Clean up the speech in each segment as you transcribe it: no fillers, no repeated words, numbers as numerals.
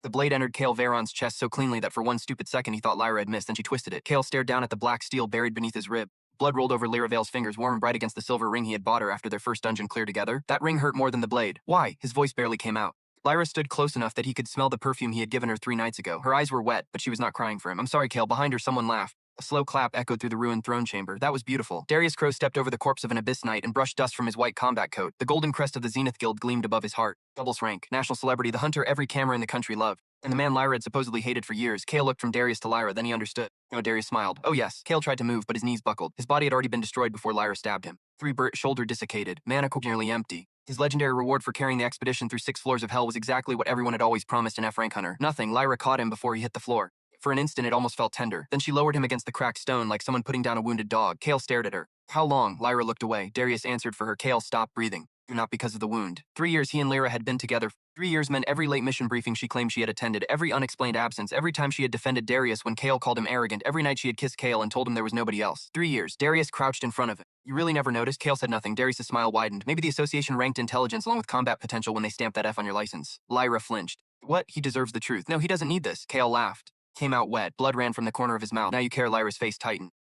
The blade entered Cale Veron's chest so cleanly that for one stupid second he thought Lyra had missed, then she twisted it. Cale stared down at the black steel buried beneath his rib. Blood rolled over Lyra Vale's fingers, warm and bright against the silver ring he had bought her after their first dungeon clear together. That ring hurt more than the blade. Why? His voice barely came out. Lyra stood close enough that he could smell the perfume he had given her 3 nights ago. Her eyes were wet, but she was not crying for him. I'm sorry, Cale. Behind her, someone laughed. A slow clap echoed through the ruined throne chamber. That was beautiful. Darius Crow stepped over the corpse of an Abyss Knight and brushed dust from his white combat coat. The golden crest of the Zenith Guild gleamed above his heart. Doubles rank, national celebrity, the hunter every camera in the country loved. And the man Lyra had supposedly hated for years. Cale looked from Darius to Lyra, then he understood. Oh, Darius smiled. Oh yes. Cale tried to move, but his knees buckled. His body had already been destroyed before Lyra stabbed him. 3 shoulder desiccated, mana nearly empty. His legendary reward for carrying the expedition through 6 floors of hell was exactly what everyone had always promised an F-rank hunter. Nothing. Lyra caught him before he hit the floor. For an instant, it almost felt tender. Then she lowered him against the cracked stone like someone putting down a wounded dog. Cale stared at her. How long? Lyra looked away. Darius answered for her. Cale stopped breathing. Not because of the wound. 3 years he and Lyra had been together. 3 years meant every late mission briefing she claimed she had attended, every unexplained absence, every time she had defended Darius when Cale called him arrogant, every night she had kissed Cale and told him there was nobody else. 3 years. Darius crouched in front of him. You really never noticed? Cale said nothing. Darius' smile widened. Maybe the association ranked intelligence along with combat potential when they stamped that F on your license. Lyra flinched. What? He deserves the truth. No, he doesn't need this. Cale laughed. Came out wet. Blood ran from the corner of his mouth. Now you care. Lyra's face tightened.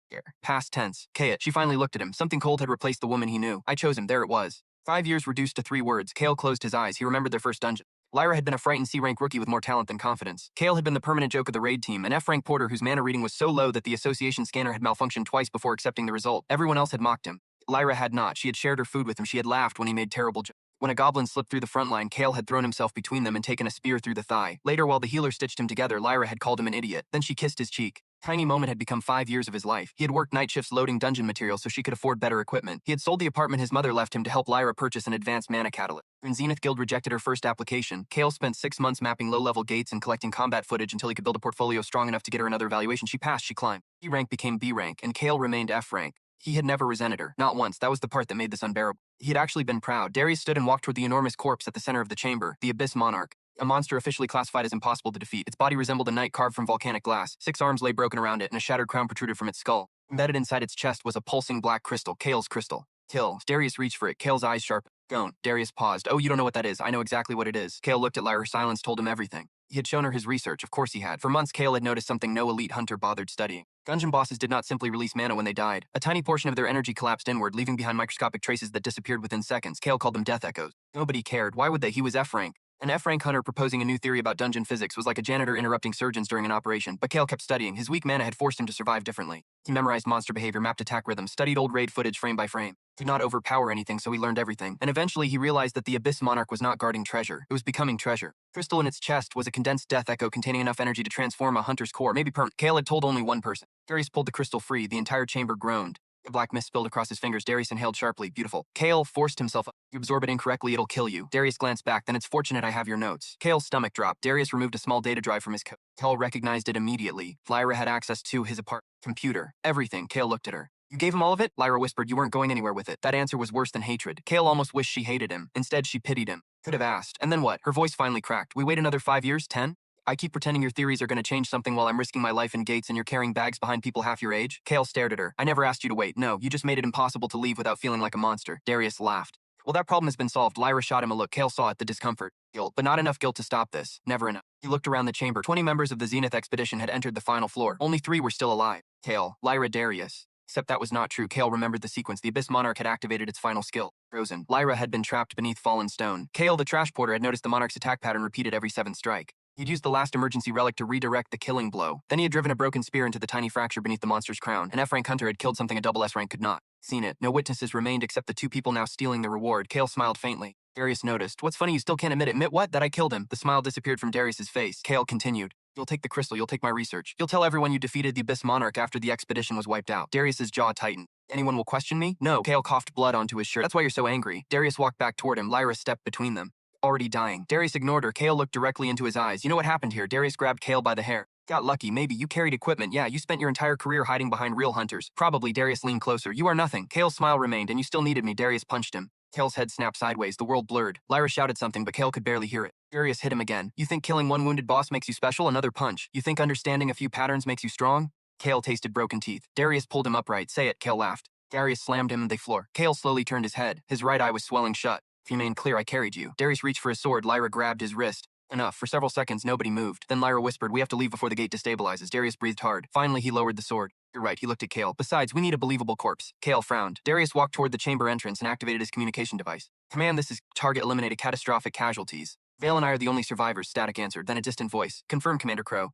Past tense. Kaya. She finally looked at him. Something cold had replaced the woman he knew. I chose him. There it was. 5 years reduced to 3 words. Cale closed his eyes. He remembered their first dungeon. Lyra had been a frightened C-rank rookie with more talent than confidence. Cale had been the permanent joke of the raid team, an F-rank porter whose mana reading was so low that the association scanner had malfunctioned twice before accepting the result. Everyone else had mocked him. Lyra had not. She had shared her food with him. She had laughed when he made terrible jokes. When a goblin slipped through the front line, Cale had thrown himself between them and taken a spear through the thigh. Later, while the healer stitched him together, Lyra had called him an idiot. Then she kissed his cheek. Tiny moment had become 5 years of his life. He had worked night shifts loading dungeon materials so she could afford better equipment. He had sold the apartment his mother left him to help Lyra purchase an advanced mana catalyst. When Zenith Guild rejected her first application, Cale spent 6 months mapping low-level gates and collecting combat footage until he could build a portfolio strong enough to get her another evaluation. She passed, she climbed. B rank became B rank, and Cale remained F rank. He had never resented her. Not once. That was the part that made this unbearable. He had actually been proud. Darius stood and walked toward the enormous corpse at the center of the chamber, the Abyss Monarch. A monster officially classified as impossible to defeat. Its body resembled a knight carved from volcanic glass. 6 arms lay broken around it, and a shattered crown protruded from its skull. Embedded inside its chest was a pulsing black crystal, Cale's crystal. Kill. Darius reached for it. Cale's eyes sharpened. Don't. Darius paused. Oh, you don't know what that is. I know exactly what it is. Cale looked at Lyra. Her silence told him everything. He had shown her his research. Of course he had. For months, Cale had noticed something no elite hunter bothered studying. Dungeon bosses did not simply release mana when they died. A tiny portion of their energy collapsed inward, leaving behind microscopic traces that disappeared within seconds. Cale called them death echoes. Nobody cared. Why would they? He was F-rank. An F-rank hunter proposing a new theory about dungeon physics was like a janitor interrupting surgeons during an operation, but Cale kept studying. His weak mana had forced him to survive differently. He memorized monster behavior, mapped attack rhythms, studied old raid footage frame by frame. He did not overpower anything, so he learned everything. And eventually he realized that the Abyss Monarch was not guarding treasure. It was becoming treasure. Crystal in its chest was a condensed death echo containing enough energy to transform a hunter's core, maybe permanent. Cale had told only one person. Darius pulled the crystal free. The entire chamber groaned. A black mist spilled across his fingers. Darius inhaled sharply. Beautiful. Cale forced himself up. You absorb it incorrectly, it'll kill you. Darius glanced back. Then it's fortunate I have your notes. Cale's stomach dropped. Darius removed a small data drive from his coat. Cale recognized it immediately. Lyra had access to his apartment computer. Everything. Cale looked at her. You gave him all of it? Lyra whispered. You weren't going anywhere with it. That answer was worse than hatred. Cale almost wished she hated him. Instead, she pitied him. Could have asked. And then what? Her voice finally cracked. We wait another 5 years? 10? I keep pretending your theories are going to change something while I'm risking my life in gates and you're carrying bags behind people half your age? Cale stared at her. I never asked you to wait. No, you just made it impossible to leave without feeling like a monster. Darius laughed. Well, that problem has been solved. Lyra shot him a look. Cale saw it, the discomfort. Guilt, but not enough guilt to stop this. Never enough. He looked around the chamber. 20 members of the Zenith expedition had entered the final floor. Only 3 were still alive. Cale, Lyra, Darius. Except that was not true. Cale remembered the sequence. The Abyss Monarch had activated its final skill. Frozen. Lyra had been trapped beneath fallen stone. Cale, the trash porter, had noticed the Monarch's attack pattern repeated every 7th strike. He'd used the last emergency relic to redirect the killing blow. Then he had driven a broken spear into the tiny fracture beneath the monster's crown. An F-rank hunter had killed something a double S-rank could not. Seen it. No witnesses remained except the 2 people now stealing the reward. Cale smiled faintly. Darius noticed. What's funny, you still can't admit it. Admit what? That I killed him. The smile disappeared from Darius's face. Cale continued. You'll take the crystal. You'll take my research. You'll tell everyone you defeated the Abyss Monarch after the expedition was wiped out. Darius's jaw tightened. Anyone will question me? No. Cale coughed blood onto his shirt. That's why you're so angry. Darius walked back toward him. Lyra stepped between them. Already dying. Darius ignored her. Cale looked directly into his eyes. You know what happened here? Darius grabbed Cale by the hair. Got lucky. Maybe. You carried equipment. Yeah, you spent your entire career hiding behind real hunters. Probably. Darius leaned closer. You are nothing. Cale's smile remained, and you still needed me. Darius punched him. Cale's head snapped sideways. The world blurred. Lyra shouted something, but Cale could barely hear it. Darius hit him again. You think killing one wounded boss makes you special? Another punch. You think understanding a few patterns makes you strong? Cale tasted broken teeth. Darius pulled him upright. Say it. Cale laughed. Darius slammed him on the floor. Cale slowly turned his head. His right eye was swelling shut. If you remain clear, I carried you. Darius reached for his sword. Lyra grabbed his wrist. Enough. For several seconds, nobody moved. Then Lyra whispered, "We have to leave before the gate destabilizes." Darius breathed hard. Finally, he lowered the sword. "You're right," he looked at Kale. "Besides, we need a believable corpse." Kale frowned. Darius walked toward the chamber entrance and activated his communication device. "Command, this is target eliminated catastrophic casualties." "Vale and I are the only survivors," Static answered. Then a distant voice. "Confirm, Commander Crow."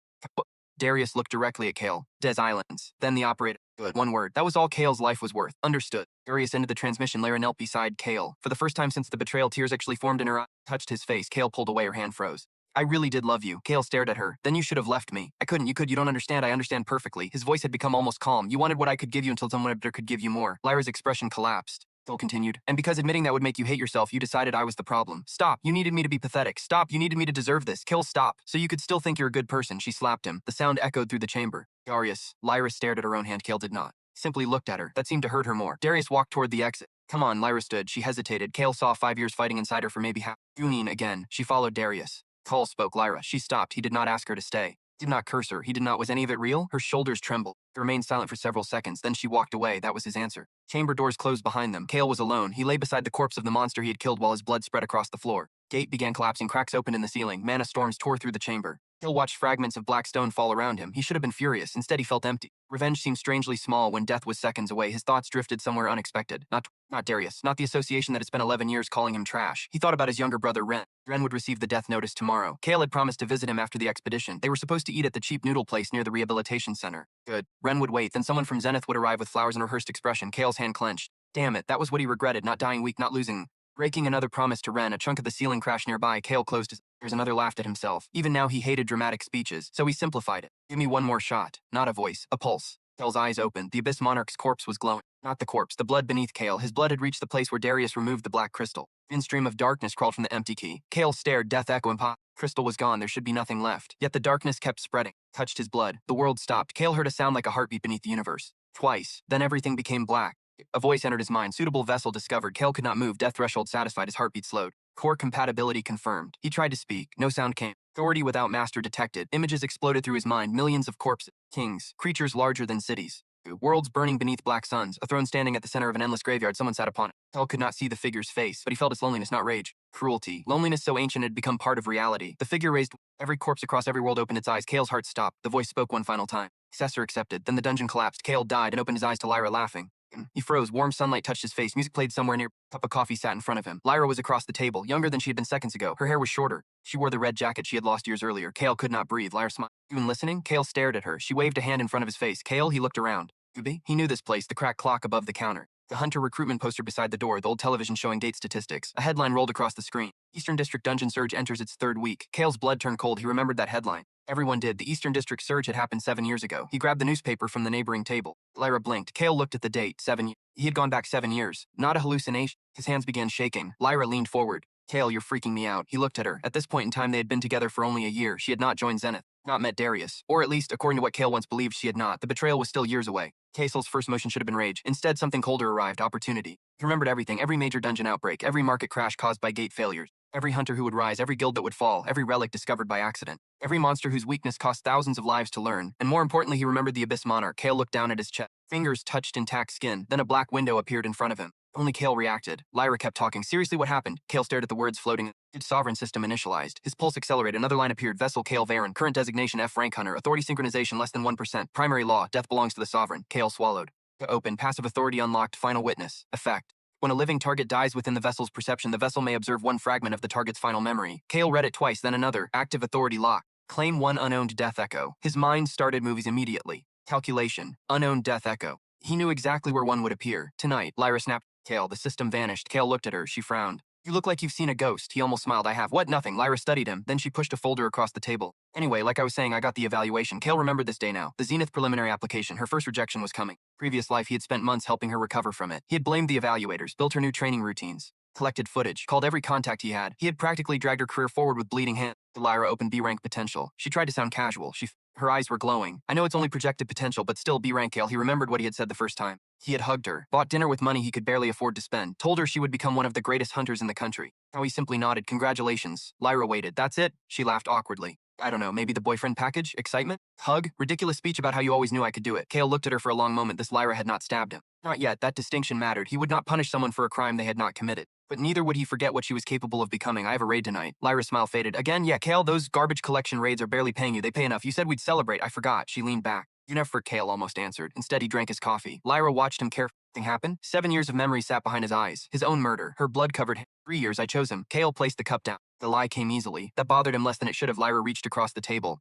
Darius looked directly at Kale. "Des Islands." Then the operator. "Good." One word. That was all Kale's life was worth. "Understood." Darius ended the transmission. Lyra knelt beside Kale. For the first time since the betrayal, tears actually formed in her eyes. Touched his face. Kale pulled away. Her hand froze. "I really did love you." Kale stared at her. "Then you should have left me." "I couldn't. You could. You don't understand. I understand perfectly." His voice had become almost calm. "You wanted what I could give you until someone better could give you more." Lyra's expression collapsed. Kale continued. "And because admitting that would make you hate yourself, you decided I was the problem. Stop. You needed me to be pathetic. Stop. You needed me to deserve this. Kale, stop. So you could still think you're a good person." She slapped him. The sound echoed through the chamber. Darius. Lyra stared at her own hand. Kale did not. Simply looked at her. That seemed to hurt her more. Darius walked toward the exit. "Come on." Lyra stood. She hesitated. Kale saw 5 years fighting inside her for maybe half. "Union again." She followed Darius. Cole spoke. Lyra. She stopped. He did not ask her to stay. Did not curse her. He did not. Was any of it real? Her shoulders trembled. He remained silent for several seconds. Then she walked away. That was his answer. Chamber doors closed behind them. Kale was alone. He lay beside the corpse of the monster he had killed while his blood spread across the floor. Gate began collapsing. Cracks opened in the ceiling. Mana storms tore through the chamber. Kale watched fragments of black stone fall around him. He should have been furious. Instead, he felt empty. Revenge seemed strangely small when death was seconds away. His thoughts drifted somewhere unexpected. Not Darius. Not the association that had spent 11 years calling him trash. He thought about his younger brother, Ren. Ren would receive the death notice tomorrow. Kale had promised to visit him after the expedition. They were supposed to eat at the cheap noodle place near the rehabilitation center. Good. Ren would wait. Then someone from Zenith would arrive with flowers and a rehearsed expression. Kale's hand clenched. Damn it. That was what he regretted. Not dying weak, not losing. Breaking another promise to Ren, a chunk of the ceiling crashed nearby. Kale closed his ears. Another laughed at himself. Even now he hated dramatic speeches, so he simplified it. "Give me one more shot." Not a voice, a pulse. Kale's eyes opened. The Abyss Monarch's corpse was glowing. Not the corpse, the blood beneath Kale. His blood had reached the place where Darius removed the black crystal. A thin stream of darkness crawled from the empty key. Kale stared, death echo and pop. Crystal was gone. There should be nothing left. Yet the darkness kept spreading. Touched his blood. The world stopped. Kale heard a sound like a heartbeat beneath the universe. Twice. Then everything became black. A voice entered his mind. Suitable vessel discovered. Kale could not move. Death threshold satisfied. His heartbeat slowed. Core compatibility confirmed. He tried to speak. No sound came. Authority without master detected. Images exploded through his mind. Millions of corpses. Kings. Creatures larger than cities. Worlds burning beneath black suns. A throne standing at the center of an endless graveyard. Someone sat upon it. Kale could not see the figure's face, but he felt its loneliness, not rage. Cruelty. Loneliness so ancient it had become part of reality. The figure raised. Every corpse across every world opened its eyes. Kale's heart stopped. The voice spoke one final time. Successor accepted. Then the dungeon collapsed. Kale died and opened his eyes to Lyra laughing. He froze. Warm sunlight touched his face. Music played somewhere near. A cup of coffee sat in front of him. Lyra was across the table, younger than she had been seconds ago. Her hair was shorter. She wore the red jacket she had lost years earlier. Kale could not breathe. Lyra smiled. "Even listening?" Kale stared at her. She waved a hand in front of his face. "Kale," he looked around. "Ubi?" He knew this place, the cracked clock above the counter. The Hunter recruitment poster beside the door, the old television showing date statistics. A headline rolled across the screen. Eastern District Dungeon Surge enters its 3rd week. Kale's blood turned cold. He remembered that headline. Everyone did. The Eastern District Surge had happened 7 years ago. He grabbed the newspaper from the neighboring table. Lyra blinked. Kale looked at the date. 7 years. He had gone back 7 years. Not a hallucination. His hands began shaking. Lyra leaned forward. "Kale, you're freaking me out." He looked at her. At this point in time, they had been together for only a year. She had not joined Zenith. Not met Darius. Or at least, according to what Kale once believed, she had not. The betrayal was still years away. Kasel's first motion should have been rage. Instead, something colder arrived. Opportunity. He remembered everything. Every major dungeon outbreak. Every market crash caused by gate failures. Every hunter who would rise. Every guild that would fall. Every relic discovered by accident. Every monster whose weakness cost thousands of lives to learn. And more importantly, he remembered the Abyss Monarch. Kale looked down at his chest. Fingers touched intact skin. Then a black window appeared in front of him. Only Kale reacted. Lyra kept talking. "Seriously, what happened?" Kale stared at the words floating. Sovereign system initialized. His pulse accelerated. Another line appeared. Vessel Kale Varen. Current designation F rank hunter. Authority synchronization less than 1%. Primary law. Death belongs to the sovereign. Kale swallowed. To open. Passive authority unlocked. Final witness. Effect. When a living target dies within the vessel's perception, the vessel may observe one fragment of the target's final memory. Kale read it twice, then another. Active authority lock. Claim one unowned death echo. His mind started movies immediately. Calculation. Unowned death echo. He knew exactly where one would appear. Tonight. Lyra snapped. Kale. The system vanished. Kale looked at her. She frowned. "You look like you've seen a ghost." He almost smiled. "I have." "What? Nothing." Lyra studied him. Then she pushed a folder across the table. "Anyway, like I was saying, I got the evaluation." Kale remembered this day now. The Zenith preliminary application. Her first rejection was coming. Previous life, he had spent months helping her recover from it. He had blamed the evaluators, built her new training routines, collected footage, called every contact he had. He had practically dragged her career forward with bleeding hands. Lyra opened B-rank potential. She tried to sound casual. Her eyes were glowing. "I know it's only projected potential, but still B-rank." Kale. He remembered what he had said the first time. He had hugged her, bought dinner with money he could barely afford to spend, told her she would become one of the greatest hunters in the country. Now he simply nodded. "Congratulations." Lyra waited. "That's it?" She laughed awkwardly. "I don't know, maybe the boyfriend package? Excitement? Hug? Ridiculous speech about how you always knew I could do it." Kale looked at her for a long moment. This Lyra had not stabbed him. Not yet. That distinction mattered. He would not punish someone for a crime they had not committed. But neither would he forget what she was capable of becoming. I have a raid tonight. Lyra's smile faded. Again, yeah, Kale, those garbage collection raids are barely paying you. They pay enough. You said we'd celebrate. I forgot. She leaned back. You never, Kale almost answered. Instead, he drank his coffee. Lyra watched him carefully. Thing happened. 7 years of memory sat behind his eyes. His own murder. Her blood covered him. 3 years I chose him. Kale placed the cup down. The lie came easily. That bothered him less than it should have. Lyra reached across the table.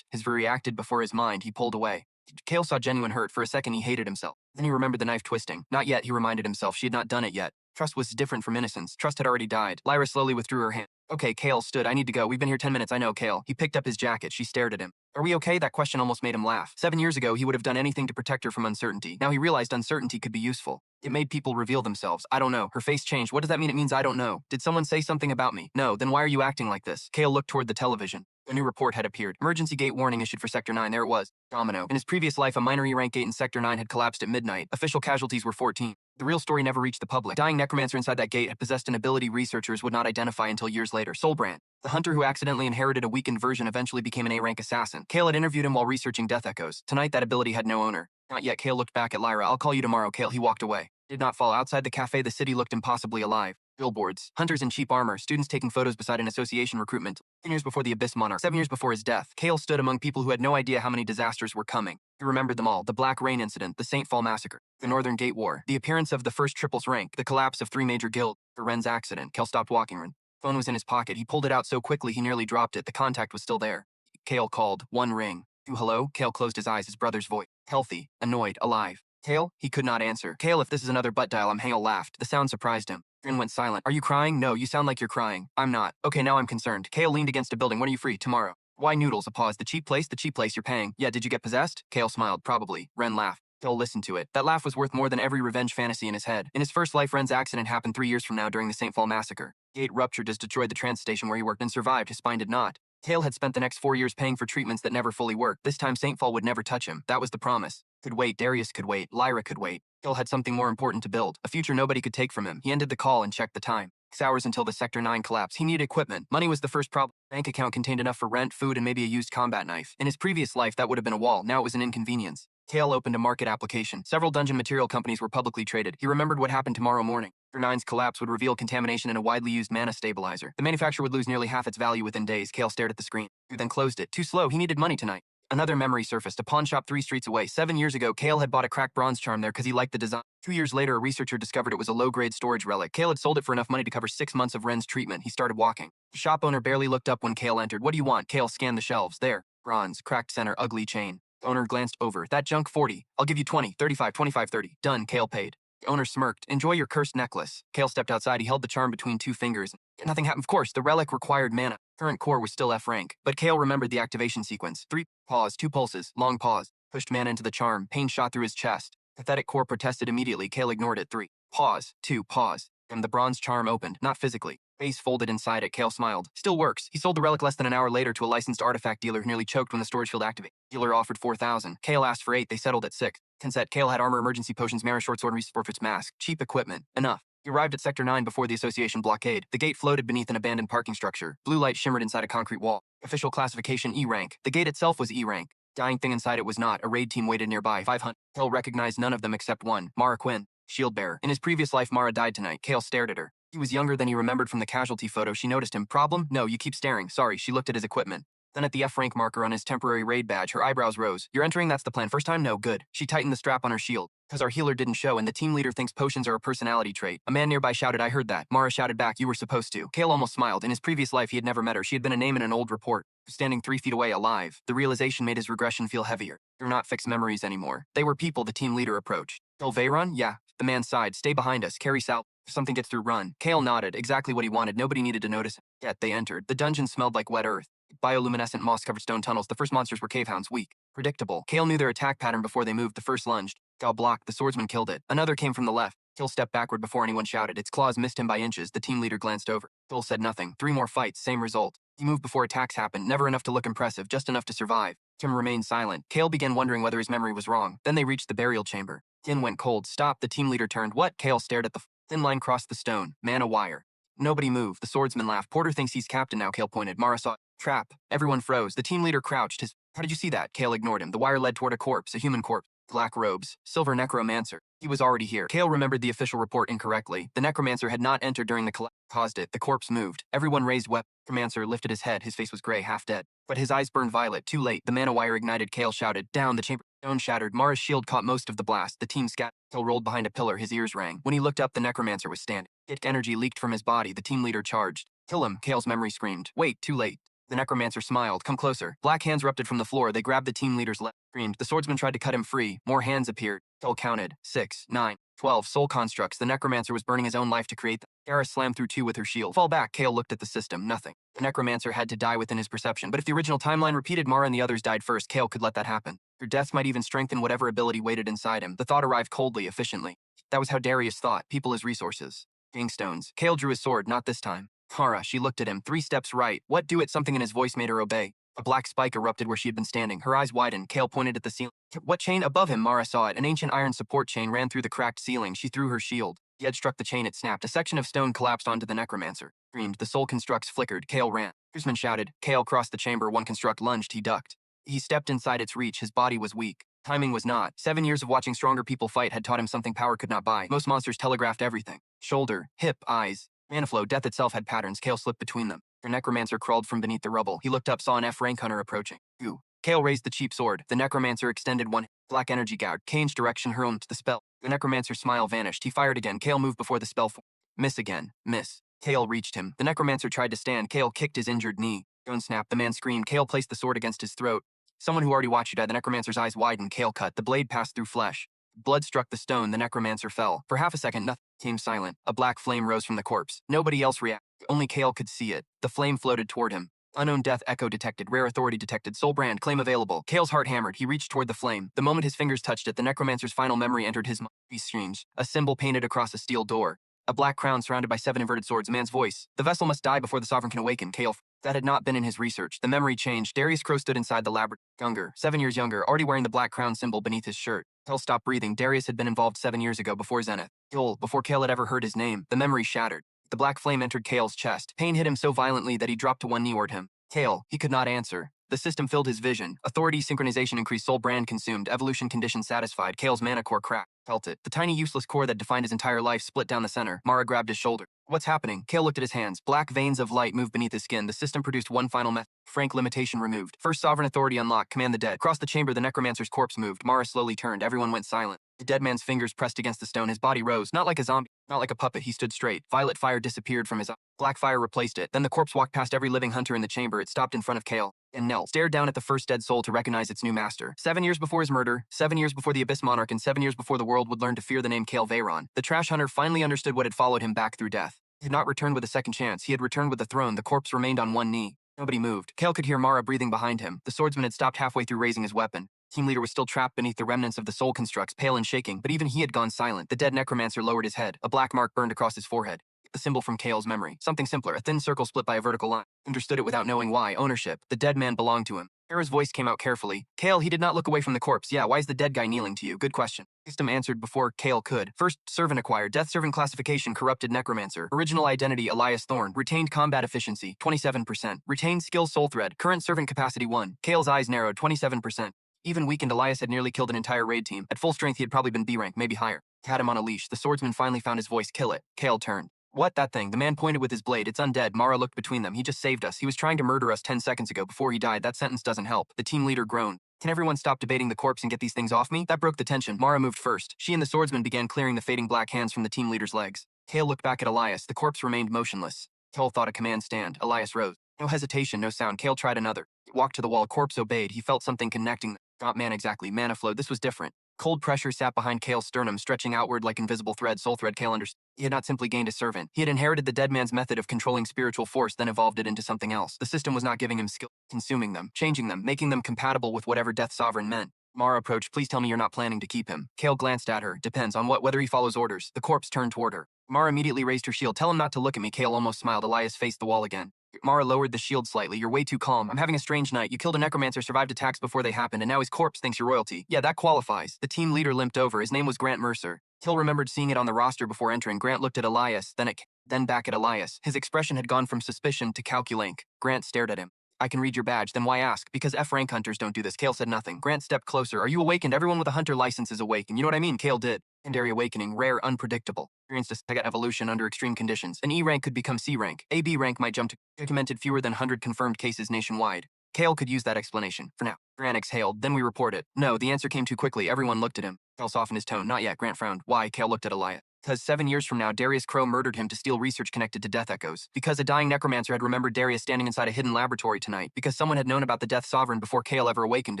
His reacted before his mind. He pulled away. Kale saw genuine hurt. For a second, he hated himself. Then he remembered the knife twisting. Not yet, he reminded himself. She had not done it yet. Trust was different from innocence. Trust had already died. Lyra slowly withdrew her hand. Okay, Kale stood. I need to go. We've been here 10 minutes. I know, Kale. He picked up his jacket. She stared at him. Are we okay? That question almost made him laugh. 7 years ago, he would have done anything to protect her from uncertainty. Now he realized uncertainty could be useful. It made people reveal themselves. I don't know. Her face changed. What does that mean? It means I don't know. Did someone say something about me? No. Then why are you acting like this? Kale looked toward the television. A new report had appeared. Emergency gate warning issued for Sector 9. There it was. Domino. In his previous life, a minor E-rank gate in Sector 9 had collapsed at midnight. Official casualties were 14. The real story never reached the public. Dying necromancer inside that gate had possessed an ability researchers would not identify until years later. Soulbrand. The hunter who accidentally inherited a weakened version eventually became an A-rank assassin. Kale had interviewed him while researching Death Echoes. Tonight, that ability had no owner. Not yet. Kale looked back at Lyra. I'll call you tomorrow, Kale. He walked away. Did not fall. Outside the cafe, the city looked impossibly alive. Billboards, hunters in cheap armor, students taking photos beside an association recruitment. 10 years before the Abyss Monarch, 7 years before his death, Kale stood among people who had no idea how many disasters were coming. He remembered them all: the Black Rain incident, the St. Fall massacre, the Northern Gate War, the appearance of the first Triples rank, the collapse of 3 major guilds, the Ren's accident. Kale stopped walking. Phone was in his pocket. He pulled it out so quickly he nearly dropped it. The contact was still there. Kale called. 1 ring. 2 hello? Kale closed his eyes. His brother's voice. Healthy, annoyed, alive. Kale? He could not answer. Kale, if this is another butt dial, Hale laughed. The sound surprised him. Grin went silent. Are you crying? No, you sound like you're crying. I'm not. Okay, now I'm concerned. Kale leaned against a building. When are you free? Tomorrow. Why Noodles? A pause. The cheap place? The cheap place you're paying. Yeah, did you get possessed? Kale smiled. Probably. Ren laughed. Kale listened to it. That laugh was worth more than every revenge fantasy in his head. In his first life, Ren's accident happened 3 years from now during the St. Fall massacre. Gate ruptured as destroyed the trans station where he worked and survived. His spine did not. Kale had spent the next 4 years paying for treatments that never fully worked. This time, St. Fall would never touch him. That was the promise. Could wait. Darius could wait. Lyra could wait. Kale had something more important to build, a future nobody could take from him. He ended the call and checked the time. 6 hours until the Sector 9 collapse. He needed equipment. Money was the first problem. Bank account contained enough for rent, food, and maybe a used combat knife. In his previous life, that would have been a wall. Now it was an inconvenience. Kale opened a market application. Several dungeon material companies were publicly traded. He remembered what happened tomorrow morning. Sector 9's collapse would reveal contamination in a widely used mana stabilizer. The manufacturer would lose nearly half its value within days. Kale stared at the screen. He then closed it. Too slow. He needed money tonight. Another memory surfaced. A pawn shop 3 streets away. 7 years ago, Kale had bought a cracked bronze charm there because he liked the design. 2 years later, a researcher discovered it was a low-grade storage relic. Kale had sold it for enough money to cover 6 months of Ren's treatment. He started walking. The shop owner barely looked up when Kale entered. What do you want? Kale scanned the shelves. There. Bronze. Cracked center. Ugly chain. The owner glanced over. That junk 40. I'll give you 20, 35, 25, 30. Done. Kale paid. The owner smirked. Enjoy your cursed necklace. Kale stepped outside. He held the charm between 2 fingers. Nothing happened. Of course, the relic required mana. Current core was still F rank, but Kale remembered the activation sequence. 3. Pause. 2 pulses. Long pause. Pushed mana into the charm. Pain shot through his chest. Pathetic core protested immediately. Kale ignored it. 3. Pause. 2. Pause. And the bronze charm opened. Not physically. Face folded inside it. Kale smiled. Still works. He sold the relic less than an hour later to a licensed artifact dealer who nearly choked when the storage field activated. Dealer offered 4,000. Kale asked for 8. They settled at 6. Consent. Kale had armor, emergency potions, Mara short sword, forfeits mask. Cheap equipment. Enough. He arrived at Sector 9 before the association blockade. The gate floated beneath an abandoned parking structure. Blue light shimmered inside a concrete wall. Official classification E rank. The gate itself was E rank. Dying thing inside it was not. A raid team waited nearby. 500. Kale recognized none of them except one. Mara Quinn. Shield bearer. In his previous life, Mara died tonight. Kale stared at her. He was younger than he remembered from the casualty photo. She noticed him. Problem? No, you keep staring. Sorry. She looked at his equipment. Then at the F rank marker on his temporary raid badge, her eyebrows rose. You're entering? That's the plan. First time? No. Good. She tightened the strap on her shield. Because our healer didn't show and the team leader thinks potions are a personality trait. A man nearby shouted, I heard that. Mara shouted back, you were supposed to. Kale almost smiled. In his previous life, he had never met her. She had been a name in an old report. Standing 3 feet away, alive. The realization made his regression feel heavier. They're not fixed memories anymore. They were people the team leader approached. Veyron? Yeah. The man sighed. Stay behind us. Carry Sal. If something gets through, run. Kale nodded. Exactly what he wanted. Nobody needed to notice it. Yet they entered. The dungeon smelled like wet earth. Bioluminescent moss-covered stone tunnels. The first monsters were cavehounds. Weak. Predictable. Kale knew their attack pattern before they moved. The first lunged. Gal blocked. The swordsman killed it. Another came from the left. Kale stepped backward before anyone shouted. Its claws missed him by inches. The team leader glanced over. Kale said nothing. 3 more fights. Same result. He moved before attacks happened. Never enough to look impressive. Just enough to survive. Tim remained silent. Kale began wondering whether his memory was wrong. Then they reached the burial chamber. Tin went cold. Stop. The team leader turned. What? Kale stared at the thin line crossed the stone. Man, a wire. Nobody moved. The swordsman laughed. Porter thinks he's captain now. Kale pointed. Mara saw it. Trap. Everyone froze. The team leader crouched. How did you see that? Kale ignored him. The wire led toward a corpse. A human corpse. Black robes. Silver necromancer. He was already here. Kale remembered the official report incorrectly. The necromancer had not entered during the collapse. Caused it. The corpse moved. Everyone raised weapons. Necromancer lifted his head. His face was gray, half dead. But his eyes burned violet. Too late. The mana wire ignited. Kale shouted. Down. The chamber. Stone shattered. Mara's shield caught most of the blast. The team scattered. Kale rolled behind a pillar. His ears rang. When he looked up, the necromancer was standing. Energy leaked from his body. The team leader charged. Kill him. Kale's memory screamed. Wait, too late. The necromancer smiled. Come closer. Black hands erupted from the floor. They grabbed the team leader's leg. Screamed. The swordsman tried to cut him free. More hands appeared. Kale counted. 6, 9, 12 soul constructs. The necromancer was burning his own life to create them. Kara slammed through 2 with her shield. Fall back. Kale looked at the system. Nothing. The necromancer had to die within his perception. But if the original timeline repeated, Mara and the others died first. Kale could let that happen. Their deaths might even strengthen whatever ability waited inside him. The thought arrived coldly, efficiently. That was how Darius thought. People as resources. Stones. Kale drew his sword. Not this time. Mara, she looked at him. 3 steps right. What? Do it. Something in his voice made her obey. A black spike erupted where she had been standing. Her eyes widened. Kale pointed at the ceiling. What chain? Above him, Mara saw it. An ancient iron support chain ran through the cracked ceiling. She threw her shield. The edge struck the chain. It snapped. A section of stone collapsed onto the necromancer. Screamed. The soul constructs flickered. Kale ran. Spearsman shouted. Kale crossed the chamber. One construct lunged. He ducked. He stepped inside its reach. His body was weak. Timing was not. 7 years of watching stronger people fight had taught him something power could not buy. Most monsters telegraphed everything. Shoulder, hip, eyes. Mana flow, death itself had patterns. Kale slipped between them. The necromancer crawled from beneath the rubble. He looked up, saw an F-rank hunter approaching. Ooh. Kale raised the cheap sword. The necromancer extended one. Black energy gouged. Kane's direction hurled to the spell. The necromancer's smile vanished. He fired again. Kale moved before the spell. Miss again. Miss. Kale reached him. The necromancer tried to stand. Kale kicked his injured knee. Stone snapped. The man screamed. Kale placed the sword against his throat. Someone who already watched you die. The necromancer's eyes widened. Kale cut. The blade passed through flesh. Blood struck the stone. The necromancer fell. For half a second, nothing became silent. A black flame rose from the corpse. Nobody else reacted. Only Kale could see it. The flame floated toward him. Unknown death echo detected. Rare authority detected. Soul brand. Claim available. Kale's heart hammered. He reached toward the flame. The moment his fingers touched it, the necromancer's final memory entered his mind. He screamed. A symbol painted across a steel door. A black crown surrounded by 7 inverted swords. A man's voice. The vessel must die before the sovereign can awaken. Kale. That had not been in his research. The memory changed. Darius Crow stood inside the laboratory. Younger. 7 years younger. Already wearing the black crown symbol beneath his shirt. Kale stopped breathing. Darius had been involved 7 years ago before Zenith. Before Kale had ever heard his name. The memory shattered. The black flame entered Kale's chest. Pain hit him so violently that he dropped to one knee toward him. Kale. He could not answer. The system filled his vision. Authority synchronization increased. Soul brand consumed. Evolution condition satisfied. Kale's mana core cracked. Felt it. The tiny useless core that defined his entire life split down the center. Mara grabbed his shoulder. What's happening? Kale looked at his hands. Black veins of light moved beneath his skin. The system produced one final method. Frank limitation removed. First sovereign authority unlocked. Command the dead. Across the chamber, the necromancer's corpse moved. Mara slowly turned. Everyone went silent. The dead man's fingers pressed against the stone. His body rose. Not like a zombie. Not like a puppet. He stood straight. Violet fire disappeared from his eye. Black fire replaced it. Then the corpse walked past every living hunter in the chamber. It stopped in front of Kale and knelt. Stared down at the first dead soul to recognize its new master. 7 years before his murder. 7 years before the Abyss Monarch. And 7 years before the world would learn to fear the name Kale Veyron. The trash hunter finally understood what had followed him back through death. He had not returned with a second chance. He had returned with the throne. The corpse remained on one knee. Nobody moved. Kale could hear Mara breathing behind him. The swordsman had stopped halfway through raising his weapon. Team leader was still trapped beneath the remnants of the soul constructs, pale and shaking, but even he had gone silent. The dead necromancer lowered his head. A black mark burned across his forehead. The symbol from Kale's memory. Something simpler, a thin circle split by a vertical line. Understood it without knowing why. Ownership. The dead man belonged to him. Kara's voice came out carefully. Kale, he did not look away from the corpse. Yeah, why is the dead guy kneeling to you? Good question. System answered before Kale could. First, servant acquired. Death servant classification, corrupted necromancer. Original identity, Elias Thorne. Retained combat efficiency, 27%. Retained skill soul thread. Current servant capacity 1. Kale's eyes narrowed, 27%. Even weakened, Elias had nearly killed an entire raid team. At full strength, he had probably been B rank, maybe higher. Had him on a leash. The swordsman finally found his voice. Kill it. Kale turned. What? That thing? The man pointed with his blade. It's undead. Mara looked between them. He just saved us. He was trying to murder us 10 seconds ago before he died. That sentence doesn't help. The team leader groaned. Can everyone stop debating the corpse and get these things off me? That broke the tension. Mara moved first. She and the swordsman began clearing the fading black hands from the team leader's legs. Kale looked back at Elias. The corpse remained motionless. Kale thought a command stand. Elias rose. No hesitation, no sound. Kale tried another. Walked to the wall. Corpse obeyed. He felt something connecting them. Not man exactly. Mana flowed. This was different. Cold pressure sat behind Kale's sternum, stretching outward like invisible thread. Soul thread. Kale understood. He had not simply gained a servant. He had inherited the dead man's method of controlling spiritual force, then evolved it into something else. The system was not giving him skill, consuming them, changing them, making them compatible with whatever Death Sovereign meant. Mara approached. Please tell me you're not planning to keep him. Kale glanced at her. Depends on whether he follows orders. The corpse turned toward her. Mara immediately raised her shield. Tell him not to look at me. Kale almost smiled. Elias faced the wall again. Mara lowered the shield slightly. You're way too calm. I'm having a strange night. You killed a necromancer, survived attacks before they happened, and now his corpse thinks you're royalty. Yeah, that qualifies. The team leader limped over. His name was Grant Mercer. Hill remembered seeing it on the roster before entering. Grant looked at Elias, then back at Elias. His expression had gone from suspicion to calculink. Grant stared at him. I can read your badge, then why ask? Because F rank hunters don't do this. Kale said nothing. Grant stepped closer. Are you awakened? Everyone with a hunter license is awakened. You know what I mean? Kale did. Secondary awakening, rare, unpredictable. Experienced a Sega evolution under extreme conditions. An E rank could become C rank. A B rank might jump to documented fewer than 100 confirmed cases nationwide. Kale could use that explanation. For now. Grant exhaled. Then we report it. No, the answer came too quickly. Everyone looked at him. Kale softened his tone. Not yet. Grant frowned. Why? Kale looked at Elias. Because 7 years from now, Darius Crow murdered him to steal research connected to death echoes. Because a dying necromancer had remembered Darius standing inside a hidden laboratory tonight. Because someone had known about the Death Sovereign before Kale ever awakened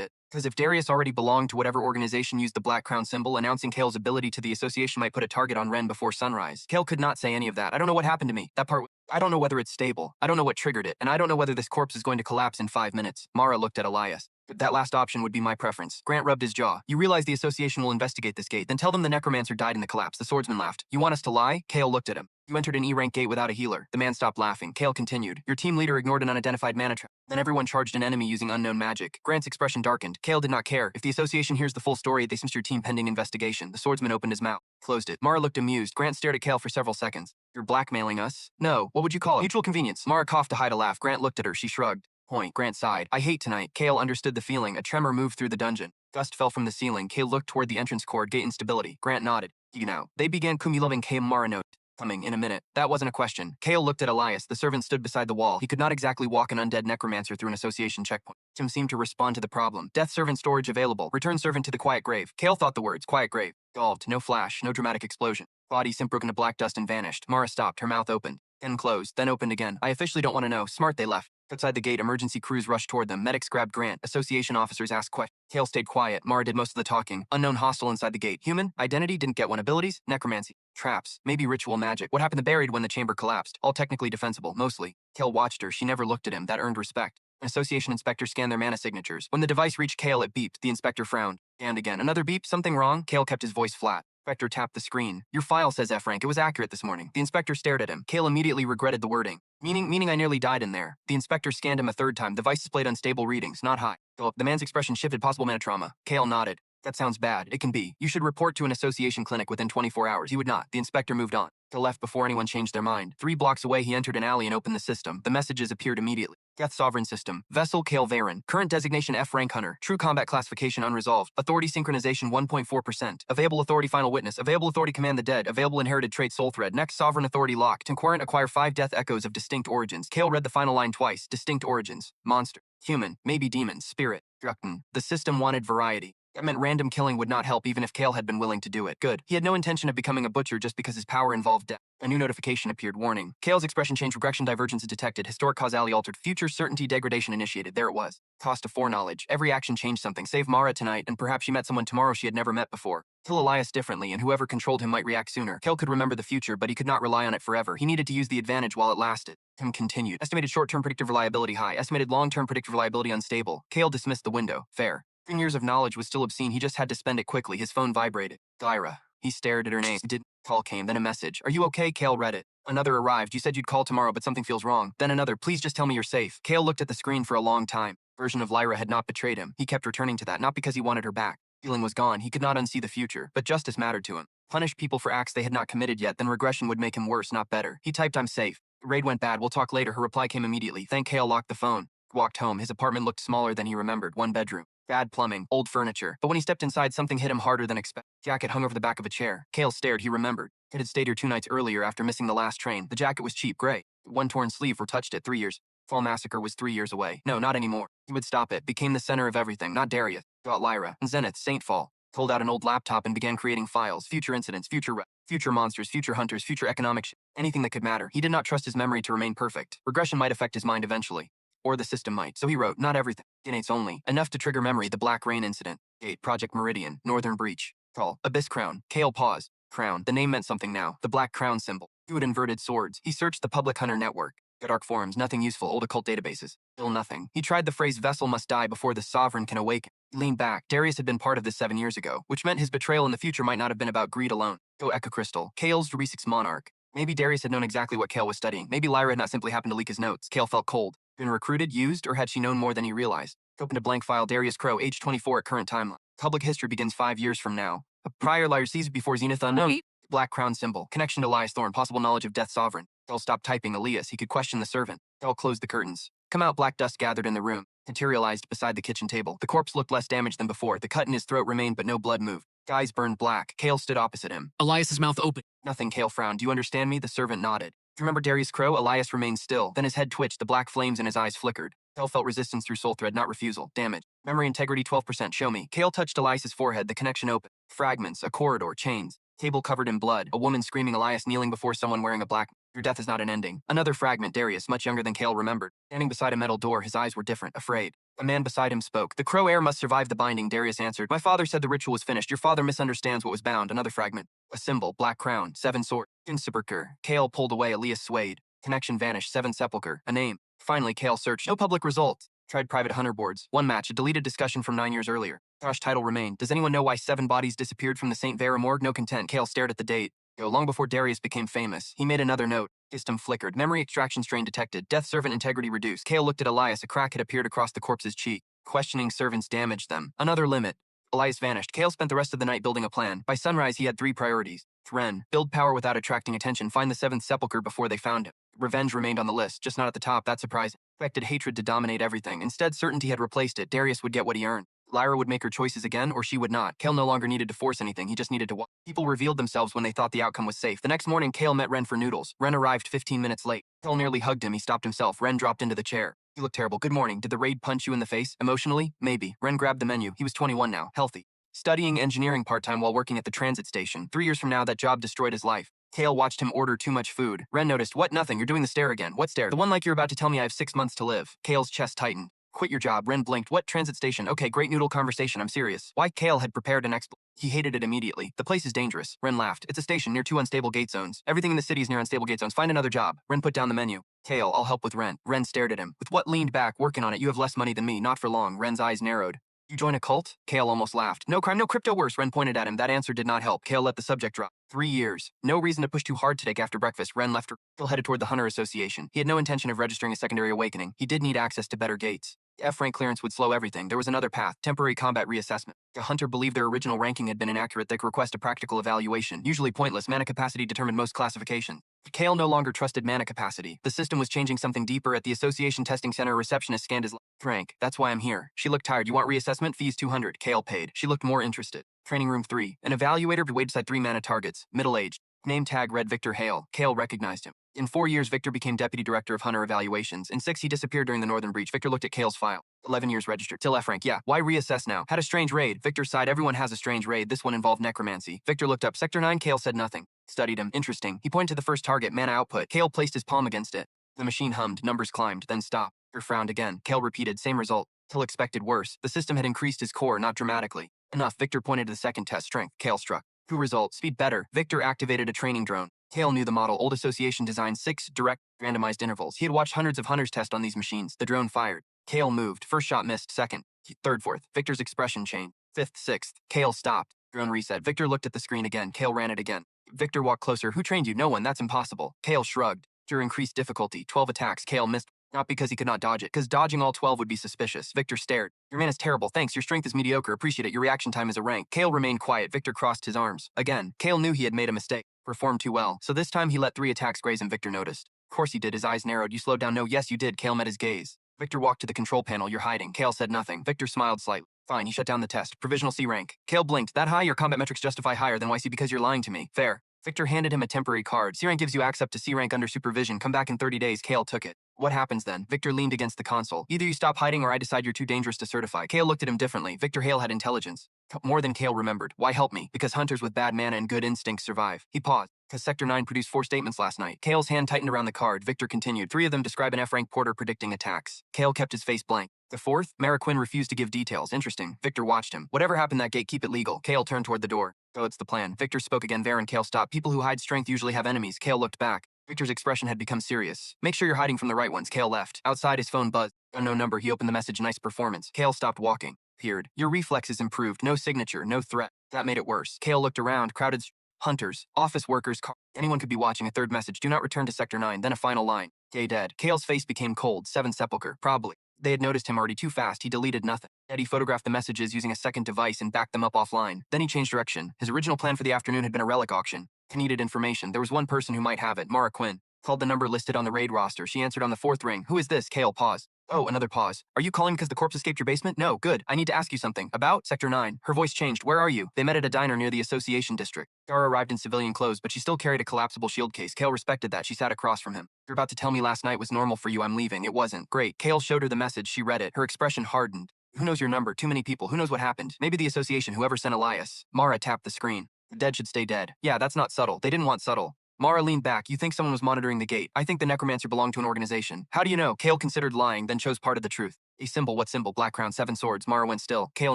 it. Because if Darius already belonged to whatever organization used the Black Crown symbol, announcing Kale's ability to the association might put a target on Ren before sunrise. Kale could not say any of that. I don't know what happened to me. That part, I don't know whether it's stable. I don't know what triggered it. And I don't know whether this corpse is going to collapse in 5 minutes. Mara looked at Elias. That last option would be my preference. Grant rubbed his jaw. You realize the association will investigate this gate, then tell them the necromancer died in the collapse. The swordsman laughed. You want us to lie? Kale looked at him. You entered an E-rank gate without a healer. The man stopped laughing. Kale continued. Your team leader ignored an unidentified mana trap. Then everyone charged an enemy using unknown magic. Grant's expression darkened. Kale did not care. If the association hears the full story, they dismissed your team pending investigation. The swordsman opened his mouth, closed it. Mara looked amused. Grant stared at Kale for several seconds. You're blackmailing us? No. What would you call it? Mutual convenience. Mara coughed to hide a laugh. Grant looked at her. She shrugged. Point. Grant sighed. I hate tonight. Kale understood the feeling. A tremor moved through the dungeon. Dust fell from the ceiling. Kale looked toward the entrance cord. Gate instability. Grant nodded. You know. They began Kumi-loving Kale. Mara note. Coming in a minute. That wasn't a question. Kale looked at Elias. The servant stood beside the wall. He could not exactly walk an undead necromancer through an association checkpoint. Tim seemed to respond to the problem. Death servant storage available. Return servant to the quiet grave. Kale thought the words. Quiet grave. Dissolved. No flash. No dramatic explosion. Body simply broke into black dust and vanished. Mara stopped. Her mouth opened. Then closed. Then opened again. I officially don't want to know. Smart they left. Outside the gate, emergency crews rushed toward them. Medics grabbed Grant. Association officers asked questions. Kale stayed quiet. Mara did most of the talking. Unknown hostile inside the gate. Human. Identity. Didn't get one. Abilities. Necromancy. Traps. Maybe ritual magic. What happened to buried when the chamber collapsed? All technically defensible. Mostly. Kale watched her. She never looked at him. That earned respect. An association inspector scanned their mana signatures. When the device reached Kale, it beeped. The inspector frowned. And again. Another beep. Something wrong? Kale kept his voice flat. Inspector tapped the screen. Your file says F rank. It was accurate this morning. The inspector stared at him. Kale immediately regretted the wording. Meaning I nearly died in there. The inspector scanned him a third time. Device displayed unstable readings, not high. The man's expression shifted. Possible mana trauma. Kale nodded. That sounds bad. It can be. You should report to an association clinic within 24 hours. He would not. The inspector moved on. Kale left before anyone changed their mind. 3 blocks away, he entered an alley and opened the system. The messages appeared immediately. Death Sovereign System. Vessel Kale Varen. Current designation F rank hunter. True combat classification unresolved. Authority synchronization 1.4%. Available authority final witness. Available authority command the dead. Available inherited trait soul thread. Next sovereign authority locked. Inquirant acquire 5 death echoes of distinct origins. Kale read the final line twice. Distinct origins. Monster. Human. Maybe demon. Spirit. Drukton. The system wanted variety. That meant random killing would not help even if Kale had been willing to do it. Good. He had no intention of becoming a butcher just because his power involved death. A new notification appeared. Warning. Kale's expression changed. Regression divergence detected. Historic causality altered. Future certainty degradation initiated. There it was. Cost of foreknowledge. Every action changed something. Save Mara tonight, and perhaps she met someone tomorrow she had never met before. Kill Elias differently, and whoever controlled him might react sooner. Kale could remember the future, but he could not rely on it forever. He needed to use the advantage while it lasted. Tim continued. Estimated short-term predictive reliability high. Estimated long-term predictive reliability unstable. Kale dismissed the window. Fair. 10 years of knowledge was still obscene. He just had to spend it quickly. His phone vibrated. Dyra. He stared at her name. Didn't. Call came, then a message. Are you okay? Kale read it. Another arrived. You said you'd call tomorrow, but something feels wrong. Then another. Please just tell me you're safe. Kale looked at the screen for a long time. Version of Lyra had not betrayed him. He kept returning to that, not because he wanted her back. Feeling was gone. He could not unsee the future, but justice mattered to him. Punish people for acts they had not committed yet, then regression would make him worse, not better. He typed, I'm safe. Raid went bad. We'll talk later. Her reply came immediately. Thank Kale locked the phone. Walked home. His apartment looked smaller than he remembered. 1 bedroom. Bad plumbing, old furniture. But when he stepped inside, something hit him harder than expected. Jacket hung over the back of a chair. Kale stared. He remembered. It had stayed here 2 nights earlier after missing the last train. The jacket was cheap, gray. 1 torn sleeve were touched it. 3 years. Fall Massacre was 3 years away. No, not anymore. He would stop it. Became the center of everything. Not Darius. Got Lyra. And Zenith. Saintfall. Pulled out an old laptop and began creating files. Future incidents. Future monsters. Future hunters. Future economic shit. Anything that could matter. He did not trust his memory to remain perfect. Regression might affect his mind eventually. Or the system might. So he wrote, not everything. Innates only. Enough to trigger memory. The Black Rain incident. Gate. Project Meridian. Northern Breach. Call. Abyss Crown. Kale paused. Crown. The name meant something now. The black crown symbol. Two inverted swords. He searched the public hunter network. Dark forums. Nothing useful. Old occult databases. Still nothing. He tried the phrase vessel must die before the sovereign can awaken. He leaned back. Darius had been part of this 7 years ago, which meant his betrayal in the future might not have been about greed alone. Go Echo Crystal. Kale's Regressed monarch. Maybe Darius had known exactly what Kale was studying. Maybe Lyra had not simply happened to leak his notes. Kale felt cold. Been recruited, used, or had she known more than he realized? Opened a blank file. Darius Crow, age 24 at current timeline. Public history begins 5 years from now. A prior Lyra seized before Zenith unknown. Black crown symbol. Connection to Elias Thorn. Possible knowledge of Death Sovereign. Kale stopped typing. Elias. He could question the servant. Kale closed the curtains. Come out. Black dust gathered in the room, materialized beside the kitchen table. The corpse looked less damaged than before. The cut in his throat remained, but no blood moved. Eyes burned black. Kale stood opposite him. Elias's mouth open. Nothing, Kale frowned. Do you understand me? The servant nodded. Do you remember Darius Crow? Elias remained still. Then his head twitched. The black flames in his eyes flickered. Kale felt resistance through soul thread, not refusal. Damage. Memory integrity 12%. Show me. Kale touched Elias's forehead. The connection opened. Fragments. A corridor. Chains. Table covered in blood. A woman screaming. Elias kneeling before someone wearing a black. Your death is not an ending. Another fragment. Darius, much younger than Kale remembered. Standing beside a metal door. His eyes were different. Afraid. A man beside him spoke. The crow heir must survive the binding. Darius answered. My father said the ritual was finished. Your father misunderstands what was bound. Another fragment. A symbol. Black crown. 7 sword. Sepulchre. Kale pulled away. Elias swayed. Connection vanished. 7 sepulchre. A name. Finally, Kale searched. No public results. Tried private hunter boards. One match. A deleted discussion from 9 years earlier. Josh title remained. Does anyone know why 7 bodies disappeared from the St. Vera morgue? No content. Kale stared at the date. Long before Darius became famous. He made another note. System flickered. Memory extraction strain detected. Death servant integrity reduced. Kale looked at Elias. A crack had appeared across the corpse's cheek. Questioning servants damaged them. Another limit. Elias vanished. Kale spent the rest of the night building a plan. By sunrise, he had 3 priorities. Ren. Build power without attracting attention. Find the 7th sepulchre before they found him. Revenge remained on the list, just not at the top. That's surprising. Expected hatred to dominate everything. Instead, certainty had replaced it. Darius would get what he earned. Lyra would make her choices again, or she would not. Kale no longer needed to force anything. He just needed to watch. People revealed themselves when they thought the outcome was safe. The next morning, Kale met Ren for noodles. Ren arrived 15 minutes late. Kale nearly hugged him. He stopped himself. Ren dropped into the chair. You look terrible. Good morning. Did the raid punch you in the face? Emotionally? Maybe. Ren grabbed the menu. He was 21 now. Healthy. Studying engineering part-time while working at the transit station. 3 years from now, that job destroyed his life. Kale watched him order too much food. Ren noticed. What? Nothing. You're doing the stare again. What stare? The one like you're about to tell me I have 6 months to live. Kale's chest tightened. Quit your job. Ren blinked. What transit station? Okay, great noodle conversation. I'm serious. Why? Kale had prepared an explanation. He hated it immediately. The place is dangerous. Ren laughed. It's a station near 2 unstable gate zones. Everything in the city is near unstable gate zones. Find another job. Ren put down the menu. Kale, I'll help with rent. Ren stared at him. With what? Leaned back, working on it. You have less money than me. Not for long. Ren's eyes narrowed. You join a cult? Kale almost laughed. No crime, no crypto, worse. Ren pointed at him. That answer did not help. Kale let the subject drop. 3 years. No reason to push too hard to take after breakfast. Ren left her. Kale headed toward the Hunter Association. He had no intention of registering a secondary awakening. He did need access to better gates. F-rank clearance would slow everything. There was another path, temporary combat reassessment. A hunter believed their original ranking had been inaccurate. They could request a practical evaluation, usually pointless. Mana capacity determined most classifications. Kale no longer trusted mana capacity. The system was changing something deeper. At the association testing center, a receptionist scanned his rank. That's why I'm here. She looked tired. You want reassessment? Fees 200. Kale paid. She looked more interested. Training room 3. An evaluator weighed beside 3 mana targets. Middle-aged. Name tag read Victor Hale. Kale recognized him. In 4 years, Victor became deputy director of Hunter Evaluations. In 6, he disappeared during the Northern Breach. Victor looked at Kale's file. 11 years registered. Till F-rank. Yeah. Why reassess now? Had a strange raid. Victor sighed. Everyone has a strange raid. This one involved necromancy. Victor looked up. Sector 9. Kale said nothing. Studied him. Interesting. He pointed to the first target. Mana output. Kale placed his palm against it. The machine hummed. Numbers climbed. Then stopped. Victor frowned again. Kale repeated. Same result. Till expected worse. The system had increased his core, not dramatically. Enough. Victor pointed to the second test. Strength. Kale struck. 2 results. Speed better. Victor activated a training drone. Kale knew the model. Old association designed 6 direct, randomized intervals. He had watched hundreds of hunters test on these machines. The drone fired. Kale moved. First shot missed. Second. Third, fourth. Victor's expression changed. 5th, 6th. Kale stopped. Drone reset. Victor looked at the screen again. Kale ran it again. Victor walked closer. Who trained you? No one. That's impossible. Kale shrugged. Victor increased difficulty. 12 attacks. Kale missed. Not because he could not dodge it, because dodging all 12 would be suspicious. Victor stared. Your man is terrible. Thanks. Your strength is mediocre. Appreciate it. Your reaction time is a rank. Kale remained quiet. Victor crossed his arms. Again. Kale knew he had made a mistake. Performed too well. So this time he let 3 attacks graze and Victor noticed. Of course he did. His eyes narrowed. You slowed down. No, yes you did. Kale met his gaze. Victor walked to the control panel. You're hiding. Kale said nothing. Victor smiled slightly. Fine. He shut down the test. Provisional C rank. Kale blinked. That high? Your combat metrics justify higher than YC because you're lying to me. Fair. Victor handed him a temporary card. C rank gives you access to C rank under supervision. Come back in 30 days. Kale took it. What happens then? Victor leaned against the console. Either you stop hiding or I decide you're too dangerous to certify. Kale looked at him differently. Victor Hale had intelligence. More than Kale remembered. Why help me? Because hunters with bad mana and good instincts survive. He paused. Because Sector 9 produced 4 statements last night. Kale's hand tightened around the card. Victor continued. 3 of them describe an F-rank porter predicting attacks. Kale kept his face blank. The 4th? Mara Quinn refused to give details. Interesting. Victor watched him. Whatever happened that gate, keep it legal. Kale turned toward the door. Oh, it's the plan. Victor spoke again. Varen. Kale stopped. People who hide strength usually have enemies. Kale looked back. Victor's expression had become serious. Make sure you're hiding from the right ones. Kale left. Outside, his phone buzzed. Unknown number. He opened the message. Nice performance. Kale stopped walking. Peered. Your reflexes improved. No signature. No threat. That made it worse. Kale looked around. Crowded hunters. Office workers. Anyone could be watching. A 3rd message. Do not return to Sector 9. Then a final line. Gay dead. Kale's face became cold. 7 sepulchre. Probably. They had noticed him already too fast. He deleted nothing. Eddie photographed the messages using a second device and backed them up offline. Then he changed direction. His original plan for the afternoon had been a relic auction. He needed information. There was one person who might have it. Mara Quinn. Called the number listed on the raid roster. She answered on the 4th ring. Who is this? Kale paused. Oh, another pause. Are you calling because the corpse escaped your basement? No, good. I need to ask you something. About Sector 9. Her voice changed. Where are you? They met at a diner near the Association District. Dara arrived in civilian clothes, but she still carried a collapsible shield case. Kale respected that. She sat across from him. You're about to tell me last night was normal for you. I'm leaving. It wasn't. Great. Kale showed her the message. She read it. Her expression hardened. Who knows your number? Too many people. Who knows what happened? Maybe the association, whoever sent Elias. Mara tapped the screen. The dead should stay dead. Yeah, that's not subtle. They didn't want subtle. Mara leaned back. You think someone was monitoring the gate. I think the necromancer belonged to an organization. How do you know? Kale considered lying, then chose part of the truth. A symbol. What symbol? Black crown, 7 swords. Mara went still. Kale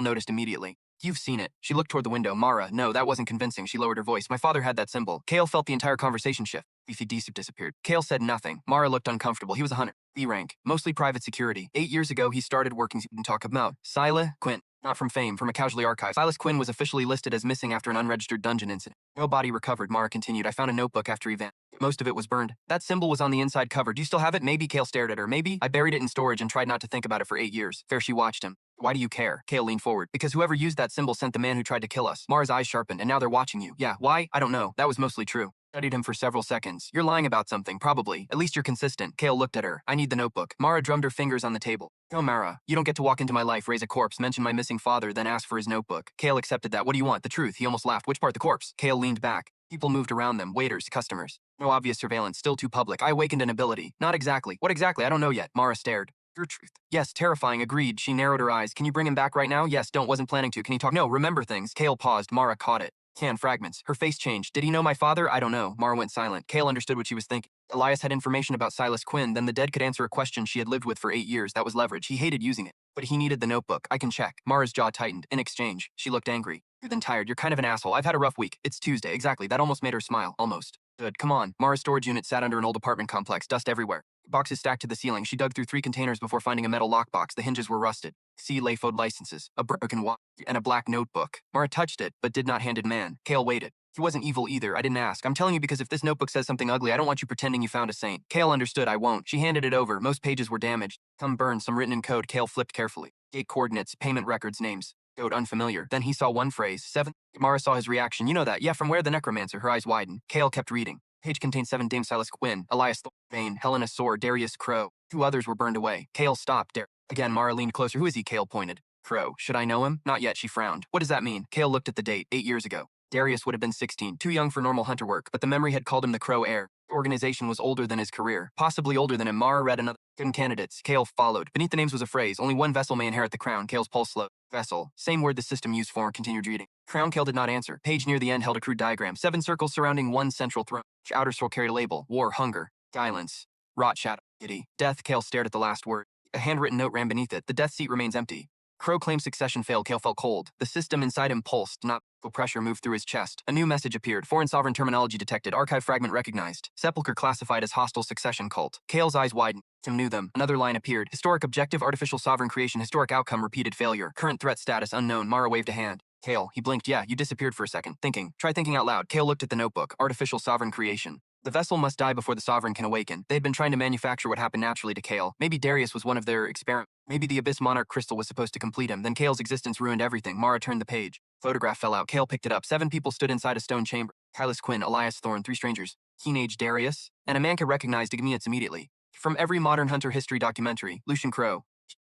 noticed immediately. You've seen it. She looked toward the window. Mara, no, that wasn't convincing. She lowered her voice. My father had that symbol. Kale felt the entire conversation shift. Beefy Desup disappeared. Kale said nothing. Mara looked uncomfortable. He was a hunter. B rank. Mostly private security. 8 years ago, he started working to talk about Sila Quinn. Not from fame, from a casualty archive. Silas Quinn was officially listed as missing after an unregistered dungeon incident. No body recovered, Mara continued. I found a notebook after he vanished. Most of it was burned. That symbol was on the inside cover. Do you still have it? Maybe. Kale stared at her. Maybe. I buried it in storage and tried not to think about it for 8 years. Fair, she watched him. Why do you care? Kale leaned forward. Because whoever used that symbol sent the man who tried to kill us. Mara's eyes sharpened, and now they're watching you. Yeah, why? I don't know. That was mostly true. Studied him for several seconds. You're lying about something, probably. At least you're consistent. Kale looked at her. I need the notebook. Mara drummed her fingers on the table. No, Mara. You don't get to walk into my life, raise a corpse, mention my missing father, then ask for his notebook. Kale accepted that. What do you want? The truth. He almost laughed. Which part? The corpse. Kale leaned back. People moved around them. Waiters, customers. No obvious surveillance. Still too public. I awakened an ability. Not exactly. What exactly? I don't know yet. Mara stared. Your truth. Yes, terrifying. Agreed. She narrowed her eyes. Can you bring him back right now? Yes, don't. Wasn't planning to. Can he talk? No, remember things. Kale paused. Mara caught it. Can fragments. Her face changed. Did he know my father? I don't know. Mara went silent. Kale understood what she was thinking. Elias had information about Silas Quinn, then the dead could answer a question she had lived with for 8 years. That was leverage. He hated using it. But he needed the notebook. I can check. Mara's jaw tightened. In exchange, she looked angry. You're then tired. You're kind of an asshole. I've had a rough week. It's Tuesday. Exactly. That almost made her smile. Almost. Good. Come on. Mara's storage unit sat under an old apartment complex. Dust everywhere. Boxes stacked to the ceiling. She dug through 3 containers before finding a metal lockbox. The hinges were rusted. See LAFOD licenses, a broken watch, and a black notebook. Mara touched it, but did not hand it man. Kale waited. He wasn't evil either. I didn't ask. I'm telling you because if this notebook says something ugly, I don't want you pretending you found a saint. Kale understood. I won't. She handed it over. Most pages were damaged. Some burned, some written in code. Kale flipped carefully. Gate coordinates, payment records, names. Code unfamiliar. Then he saw one phrase. 7. Mara saw his reaction. You know that. Yeah, from where? The necromancer. Her eyes widened. Kale kept reading. Page contained 7 Dame Silas Quinn, Elias Thorne, Helena Soar, Darius Crow. 2 others were burned away. Kale stopped. Again, Mara leaned closer. Who is he? Kale pointed. Crow. Should I know him? Not yet, she frowned. What does that mean? Kale looked at the date. 8 years ago. Darius would have been 16, too young for normal hunter work, but the memory had called him the Crow heir. The organization was older than his career, possibly older than him. Mara read another. Good candidates. Kale followed. Beneath the names was a phrase. Only one vessel may inherit the crown. Kale's pulse slowed. Vessel. Same word the system used for. Continued reading. Crown. Kale did not answer. Page near the end held a crude diagram. 7 circles surrounding one central throne. Each outer circle carried a label. War, hunger, silence, rot, shadow, giddy, death. Kale stared at the last word. A handwritten note ran beneath it. The death seat remains empty. Crow claimed succession failed. Kale felt cold. The system inside him pulsed, not pressure moved through his chest. A new message appeared. Foreign sovereign terminology detected. Archive fragment recognized. Sepulcher classified as hostile succession cult. Kale's eyes widened. Tim knew them. Another line appeared. Historic objective artificial sovereign creation. Historic outcome repeated failure. Current threat status unknown. Mara waved a hand. Kale. He blinked. Yeah, you disappeared for a second. Thinking. Try thinking out loud. Kale looked at the notebook. Artificial sovereign creation. The vessel must die before the sovereign can awaken. They had been trying to manufacture what happened naturally to Kale. Maybe Darius was one of their experiments. Maybe the Abyss Monarch crystal was supposed to complete him. Then Kale's existence ruined everything. Mara turned the page. Photograph fell out. Kale picked it up. 7 people stood inside a stone chamber. Silas Quinn, Elias Thorne, 3 strangers. Teenage Darius. And Amanka recognized Igneous immediately. From every modern hunter history documentary, Lucian Crow,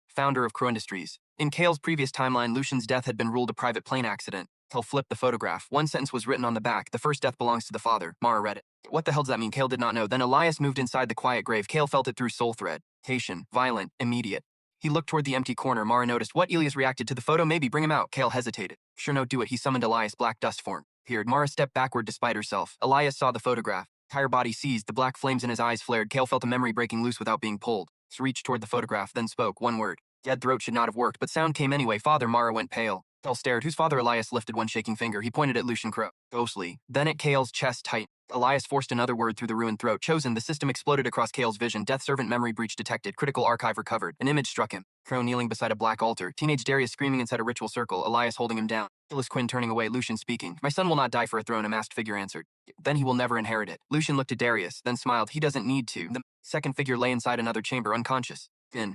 founder of Crow Industries. In Kale's previous timeline, Lucian's death had been ruled a private plane accident. Kale flipped the photograph. One sentence was written on the back. The first death belongs to the father. Mara read it. What the hell does that mean? Kale did not know. Then Elias moved inside the quiet grave. Kale felt it through soul thread. Patient, violent, immediate. He looked toward the empty corner. Mara noticed. What? Elias reacted to the photo? Maybe bring him out. Kale hesitated. Sure, no, do it. He summoned Elias. Black dust form. Appeared. Mara stepped backward despite herself. Elias saw the photograph. Entire body seized. The black flames in his eyes flared. Kale felt a memory breaking loose without being pulled. He reached toward the photograph, then spoke. One word. Dead throat should not have worked, but sound came anyway. Father. Mara went pale. Kale stared. Whose father? Elias lifted one shaking finger. He pointed at Lucian Crow. Ghostly. Then at Kale's chest tightened. Elias forced another word through the ruined throat. Chosen. The system exploded across Kale's vision. Death servant memory breach detected. Critical archive recovered. An image struck him. Crow kneeling beside a black altar. Teenage Darius screaming inside a ritual circle. Elias holding him down. Silas Quinn turning away. Lucian speaking. My son will not die for a throne, a masked figure answered. Then he will never inherit it. Lucian looked at Darius, then smiled. He doesn't need to. The second figure lay inside another chamber, unconscious.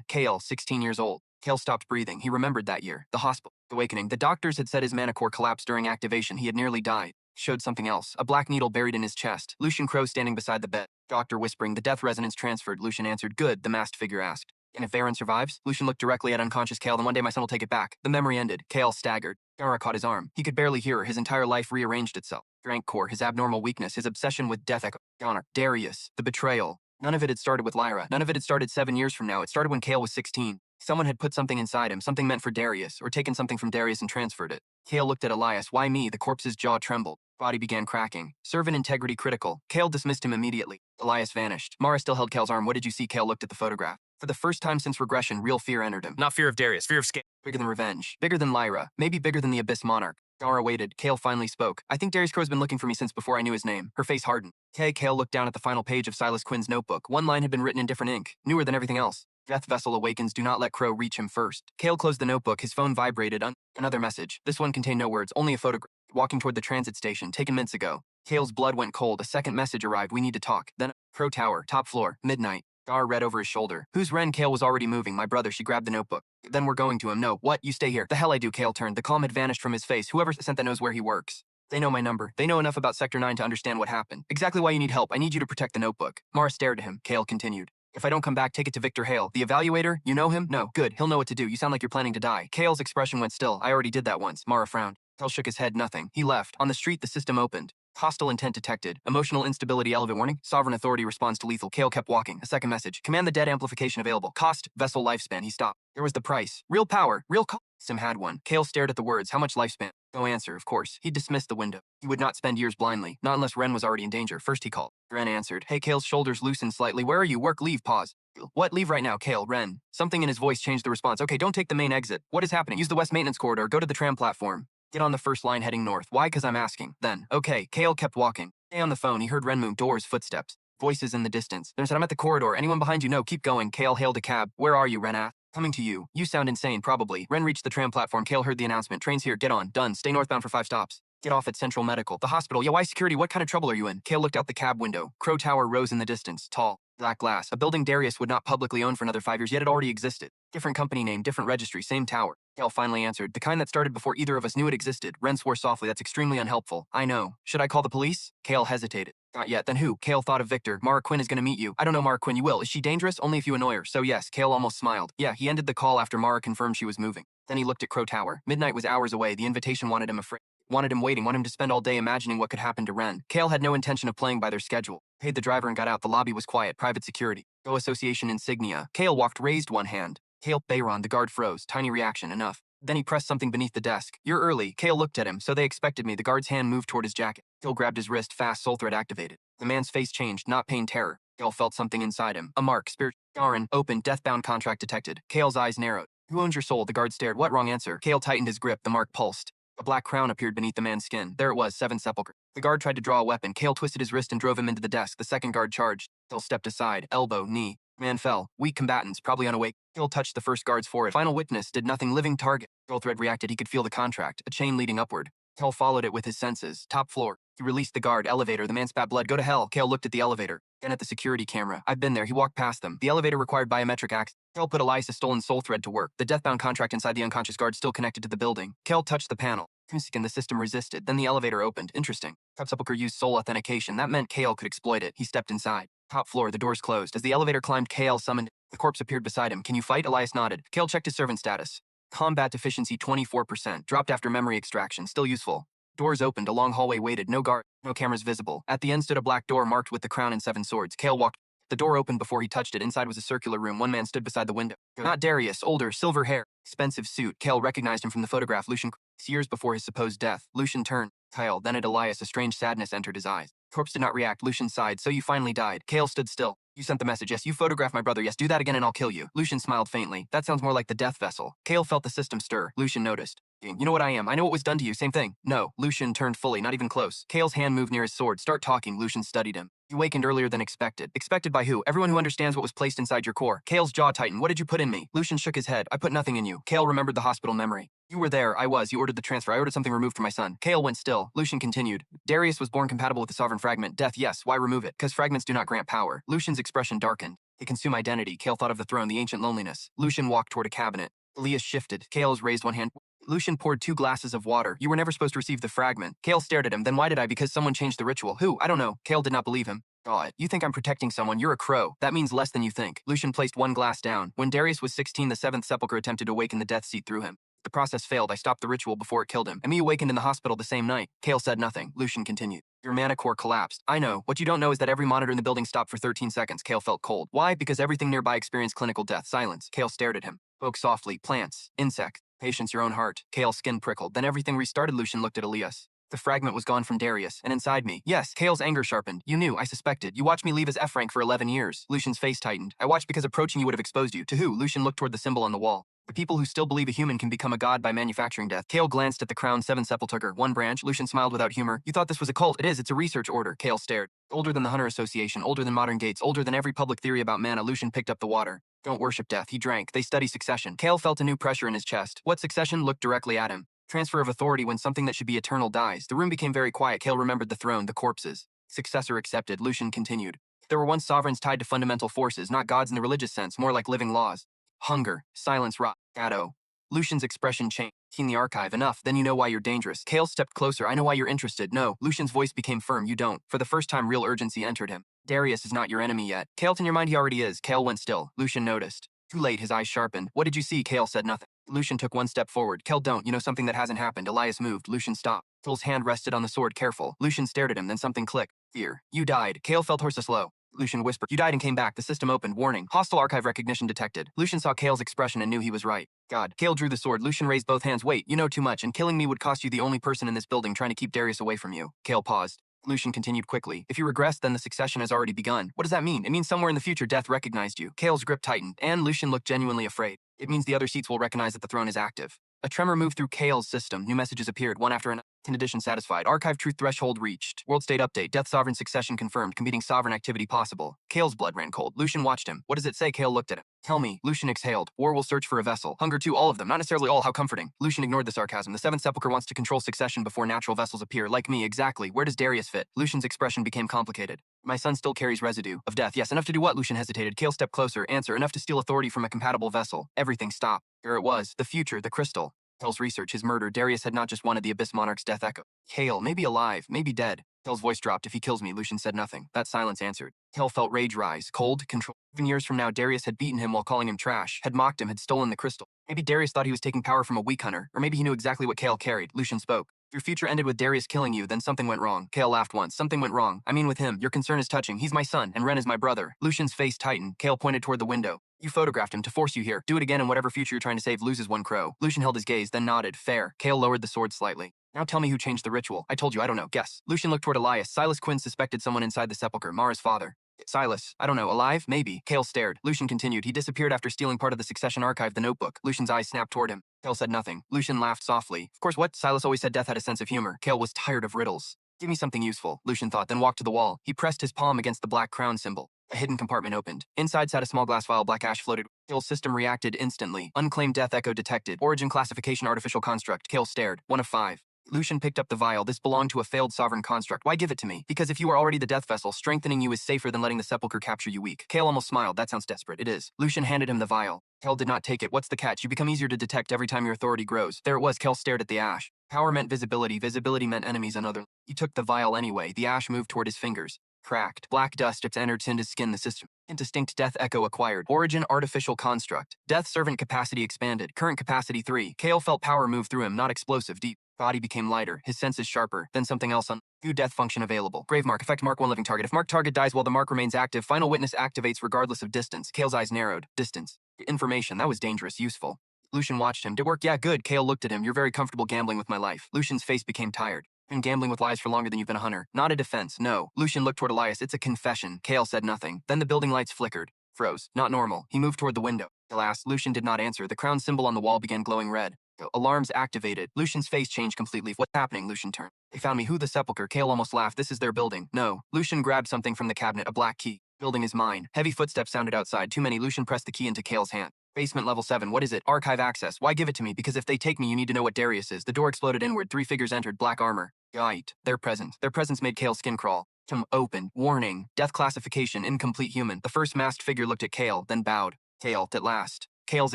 Kale, 16 years old. Kale stopped breathing. He remembered that year. The hospital. Awakening. The doctors had said his manicore collapsed during activation. He had nearly died. Showed something else. A black needle buried in his chest. Lucian Crow standing beside the bed. Doctor whispering. The death resonance transferred. Lucian answered. Good, the masked figure asked. And if Aaron survives? Lucian looked directly at unconscious Kale, then one day my son will take it back. The memory ended. Kale staggered. Gara caught his arm. He could barely hear her. His entire life rearranged itself. Drank core, his abnormal weakness, his obsession with death echo. Honor. Darius. The betrayal. None of it had started with Lyra. None of it had started 7 years from now. It started when Kale was 16. Someone had put something inside him, something meant for Darius, or taken something from Darius and transferred it. Kale looked at Elias. Why me? The corpse's jaw trembled. Body began cracking. Servant integrity critical. Kale dismissed him immediately. Elias vanished. Mara still held Kale's arm. What did you see? Kale looked at the photograph. For the first time since regression, real fear entered him. Not fear of Darius, fear of scale. Bigger than revenge. Bigger than Lyra. Maybe bigger than the Abyss Monarch. Gara waited. Kale finally spoke. I think Darius Crow's been looking for me since before I knew his name. Her face hardened. Kale looked down at the final page of Silas Quinn's notebook. One line had been written in different ink, newer than everything else. Death vessel awakens, do not let Crow reach him first. Kale closed the notebook, his phone vibrated. Another message. This one contained no words, only a photograph. Walking toward the transit station, taken minutes ago. Kale's blood went cold. A second message arrived. We need to talk. Then, Crow Tower, top floor, midnight. Gar read over his shoulder. Who's Ren? Kale was already moving. My brother. She grabbed the notebook. Then we're going to him. No, what? You stay here. The hell I do. Kale turned. The calm had vanished from his face. Whoever sent that knows where he works. They know my number. They know enough about Sector 9 to understand what happened. Exactly why you need help. I need you to protect the notebook. Mara stared at him. Kale continued. If I don't come back, take it to Victor Hale. The evaluator? You know him? No. Good. He'll know what to do. You sound like you're planning to die. Kale's expression went still. I already did that once. Mara frowned. Kale shook his head. Nothing. He left. On the street, the system opened. Hostile intent detected. Emotional instability elevate warning. Sovereign authority responds to lethal. Kale kept walking. A second message. Command the dead amplification available. Cost, vessel lifespan. He stopped. There was the price. Real power. Real cost. Sim had one. Kale stared at the words. How much lifespan? No answer, of course. He dismissed the window. He would not spend years blindly. Not unless Ren was already in danger. First he called. Ren answered. Hey, Kale's shoulders loosened slightly. Where are you? Work, leave, pause. What? Leave right now, Kale. Ren. Something in his voice changed the response. Okay, don't take the main exit. What is happening? Use the west maintenance corridor. Go to the tram platform. Get on the first line heading north. Why? Cause I'm asking. Then. Okay. Kale kept walking. Stay on the phone. He heard Ren move. Doors, footsteps. Voices in the distance. Then said, I'm at the corridor. Anyone behind you? No, keep going. Kale hailed a cab. Where are you? Ren asked. Coming to you. You sound insane, probably. Ren reached the tram platform. Kale heard the announcement. Train's here. Get on. Done. Stay northbound for 5 stops. Get off at Central Medical. The hospital. Yeah, why security? What kind of trouble are you in? Kale looked out the cab window. Crow Tower rose in the distance. Tall. Black glass. A building Darius would not publicly own for another 5 years, yet it already existed. Different company name, different registry, same tower. Kale finally answered. The kind that started before either of us knew it existed. Ren swore softly. That's extremely unhelpful. I know. Should I call the police? Kale hesitated. Not yet. Then who? Kale thought of Victor. Mara Quinn is going to meet you. I don't know Mara Quinn. You will. Is she dangerous? Only if you annoy her. So yes. Kale almost smiled. Yeah, he ended the call after Mara confirmed she was moving. Then he looked at Crow Tower. Midnight was hours away. The invitation wanted him afraid. Wanted him waiting, wanted him to spend all day imagining what could happen to Ren. Kale had no intention of playing by their schedule. Paid the driver and got out. The lobby was quiet. Private security. Go Association insignia. Kale walked, raised one hand. Kale, Bayron, the guard froze. Tiny reaction, enough. Then he pressed something beneath the desk. You're early. Kale looked at him. So they expected me. The guard's hand moved toward his jacket. Kale grabbed his wrist, fast, soul thread activated. The man's face changed, not pain, terror. Kale felt something inside him. A mark, spirit. Garin, open, deathbound contract detected. Kale's eyes narrowed. Who owns your soul? The guard stared. What? Wrong answer. Kale tightened his grip. The mark pulsed. A black crown appeared beneath the man's skin. There it was, 7 sepulchre. The guard tried to draw a weapon. Kale twisted his wrist and drove him into the desk. The second guard charged. Kale stepped aside. Elbow, knee. Man fell. Weak combatants, probably unawake. Kale touched the first guard's forehead. Final witness did nothing. Living target. Soul thread reacted. He could feel the contract. A chain leading upward. Kale followed it with his senses. Top floor. He released the guard. Elevator. The man spat blood. Go to hell. Kale looked at the elevator. Then at the security camera. I've been there. He walked past them. The elevator required biometric access. Kale put Elias' stolen soul thread to work. The deathbound contract inside the unconscious guard still connected to the building. Kale touched the panel. And the system resisted. Then the elevator opened. Interesting. Top sepulchre used soul authentication. That meant Kale could exploit it. He stepped inside. Top floor. The doors closed. As the elevator climbed, Kale summoned. The corpse appeared beside him. Can you fight? Elias nodded. Kale checked his servant status. Combat deficiency 24%. Dropped after memory extraction. Still useful. Doors opened. A long hallway waited. No guard. No cameras visible. At the end stood a black door marked with the crown and 7 swords. Kale walked. The door opened before he touched it. Inside was a circular room. One man stood beside the window. Not Darius. Older. Silver hair. Expensive suit. Kale recognized him from the photograph. Lucian. 6 years before his supposed death. Lucian turned. Kyle. Then at Elias. A strange sadness entered his eyes. Corpse did not react. Lucian sighed. So you finally died. Kale stood still. You sent the message. Yes, you photographed my brother. Yes, do that again and I'll kill you. Lucian smiled faintly. That sounds more like the death vessel. Kale felt the system stir. Lucian noticed. You know what I am. I know what was done to you. Same thing. No. Lucian turned fully, not even close. Kale's hand moved near his sword. Start talking. Lucian studied him. You awakened earlier than expected. Expected by who? Everyone who understands what was placed inside your core. Kale's jaw tightened. What did you put in me? Lucian shook his head. I put nothing in you. Kale remembered the hospital memory. You were there. I was. You ordered the transfer. I ordered something removed for my son. Kale went still. Lucian continued. Darius was born compatible with the sovereign fragment. Death, yes. Why remove it? Because fragments do not grant power. Lucian's expression darkened. They consume identity. Kale thought of the throne, the ancient loneliness. Lucian walked toward a cabinet. Elias shifted. Kale's raised one hand. Lucian poured 2 glasses of water. You were never supposed to receive the fragment. Kale stared at him. Then why did I? Because someone changed the ritual. Who? I don't know. Kale did not believe him. God, you think I'm protecting someone, you're a crow. That means less than you think. Lucian placed one glass down. When Darius was 16, the seventh sepulchre attempted to awaken the death seat through him. The process failed. I stopped the ritual before it killed him. And me awakened in the hospital the same night. Kale said nothing. Lucian continued. Your mana core collapsed. I know. What you don't know is that every monitor in the building stopped for 13 seconds. Kale felt cold. Why? Because everything nearby experienced clinical death. Silence. Kale stared at him. Spoke softly. Plants. Insects. Patience, your own heart. Kale's skin prickled. Then everything restarted. Lucian looked at Elias. The fragment was gone from Darius, and inside me. Yes, Kale's anger sharpened. You knew, I suspected. You watched me leave as F rank for 11 years. Lucian's face tightened. I watched because approaching you would have exposed you. To who? Lucian looked toward the symbol on the wall. The people who still believe a human can become a god by manufacturing death. Kale glanced at the crown 7 sepulchre, one branch. Lucian smiled without humor. You thought this was a cult. It is. It's a research order. Kale stared. Older than the Hunter Association, older than modern gates, older than every public theory about mana. Lucian picked up the water. Don't worship death. He drank. They study succession. Kale felt a new pressure in his chest. What succession? Looked directly at him. Transfer of authority when something that should be eternal dies. The room became very quiet. Kale remembered the throne, the corpses. Successor accepted. Lucian continued. There were once sovereigns tied to fundamental forces, not gods in the religious sense, more like living laws. Hunger, silence, rot, shadow. Lucian's expression changed. In the archive, enough, then you know why you're dangerous. Kale stepped closer. I know why you're interested. No. Lucian's voice became firm. You don't. For the first time, real urgency entered him. Darius is not your enemy yet. Kale, in your mind, he already is. Kale went still. Lucian noticed. Too late, his eyes sharpened. What did you see? Kale said nothing. Lucian took one step forward. Kale, don't. You know something that hasn't happened. Elias moved. Lucian stopped. Kale's hand rested on the sword, careful. Lucian stared at him, then something clicked. Fear. You died. Kale felt horses slow. Lucian whispered. You died and came back. The system opened. Warning. Hostile archive recognition detected. Lucian saw Kale's expression and knew he was right. God. Kale drew the sword. Lucian raised both hands. Wait, you know too much, and killing me would cost you the only person in this building trying to keep Darius away from you. Kale paused. Lucian continued quickly. If you regress, then the succession has already begun. What does that mean? It means somewhere in the future death recognized you. Kale's grip tightened, and Lucian looked genuinely afraid. It means the other seats will recognize that the throne is active. A tremor moved through Kale's system. New messages appeared, one after another. Condition satisfied. Archive truth threshold reached. World state update. Death sovereign succession confirmed. Competing sovereign activity possible. Kale's blood ran cold. Lucian watched him. What does it say? Kale looked at him. Tell me. Lucian exhaled. War will search for a vessel. Hunger too, all of them. Not necessarily all. How comforting. Lucian ignored the sarcasm. The seventh sepulchre wants to control succession before natural vessels appear. Like me, exactly. Where does Darius fit? Lucian's expression became complicated. My son still carries residue of death. Yes, enough to do what? Lucian hesitated. Kale stepped closer. Answer. Enough to steal authority from a compatible vessel. Everything stopped. Here it was. The future. The crystal. Kale's research, his murder. Darius had not just wanted the Abyss Monarch's death echo. Kale, maybe alive, maybe dead. Kale's voice dropped. If he kills me, Lucian said nothing. That silence answered. Kale felt rage rise, cold, control. Even years from now, Darius had beaten him while calling him trash, had mocked him, had stolen the crystal. Maybe Darius thought he was taking power from a weak hunter, or maybe he knew exactly what Kale carried. Lucian spoke. Your future ended with Darius killing you, then something went wrong. Kale laughed once. Something went wrong. I mean with him. Your concern is touching. He's my son, and Ren is my brother. Lucian's face tightened. Kale pointed toward the window. You photographed him to force you here. Do it again and whatever future you're trying to save loses one crow. Lucian held his gaze, then nodded. Fair. Kale lowered the sword slightly. Now tell me who changed the ritual. I told you, I don't know. Guess. Lucian looked toward Elias. Silas Quinn suspected someone inside the sepulchre, Mara's father. Silas, I don't know, alive? Maybe. Kale stared. Lucian continued. He disappeared after stealing part of the succession archive, the notebook. Lucian's eyes snapped toward him. Kale said nothing. Lucian laughed softly. Of course, what? Silas always said death had a sense of humor. Kale was tired of riddles. Give me something useful, Lucian thought, then walked to the wall. He pressed his palm against the black crown symbol. A hidden compartment opened. Inside sat a small glass vial. Black ash floated. Kale's system reacted instantly. Unclaimed death echo detected. Origin classification artificial construct. Kale stared. 1 of 5. Lucian picked up the vial. This belonged to a failed sovereign construct. Why give it to me? Because if you are already the death vessel, strengthening you is safer than letting the sepulchre capture you weak. Kale almost smiled. That sounds desperate. It is. Lucian handed him the vial. Kale did not take it. What's the catch? You become easier to detect every time your authority grows. There it was. Kale stared at the ash. Power meant visibility. Visibility meant enemies and other. He took the vial anyway. The ash moved toward his fingers. Cracked. Black dust its entered his skin. The system. Indistinct death echo acquired. Origin artificial construct. Death servant capacity expanded. Current capacity 3. Kale felt power move through him, not explosive, deep. Body became lighter, his senses sharper, then something else on. New death function available. Grave mark. Effect mark 1 living target. If mark target dies while the mark remains active, final witness activates regardless of distance. Kale's eyes narrowed. Distance. Information. That was dangerous. Useful. Lucian watched him. Did it work? Yeah, good. Kale looked at him. You're very comfortable gambling with my life. Lucian's face became tired. Been gambling with lies for longer than you've been a hunter. Not a defense, no. Lucian looked toward Elias. It's a confession. Kale said nothing. Then the building lights flickered. Froze. Not normal. He moved toward the window. Alas, Lucian did not answer. The crown symbol on the wall began glowing red. Alarms activated. Lucian's face changed completely. What's happening? Lucian turned. They found me. Who? The sepulchre? Kale almost laughed. This is their building. No. Lucian grabbed something from the cabinet. A black key. Building is mine. Heavy footsteps sounded outside. Too many. Lucian pressed the key into Kale's hand. Basement level 7. What is it? Archive access. Why give it to me? Because if they take me, you need to know what Darius is. The door exploded inward. 3 figures entered. Black armor. Yite. Their presence. Their presence made Kale's skin crawl. Open. Warning. Death classification. Incomplete human. The first masked figure looked at Kale, then bowed. Kale, at last. Kale's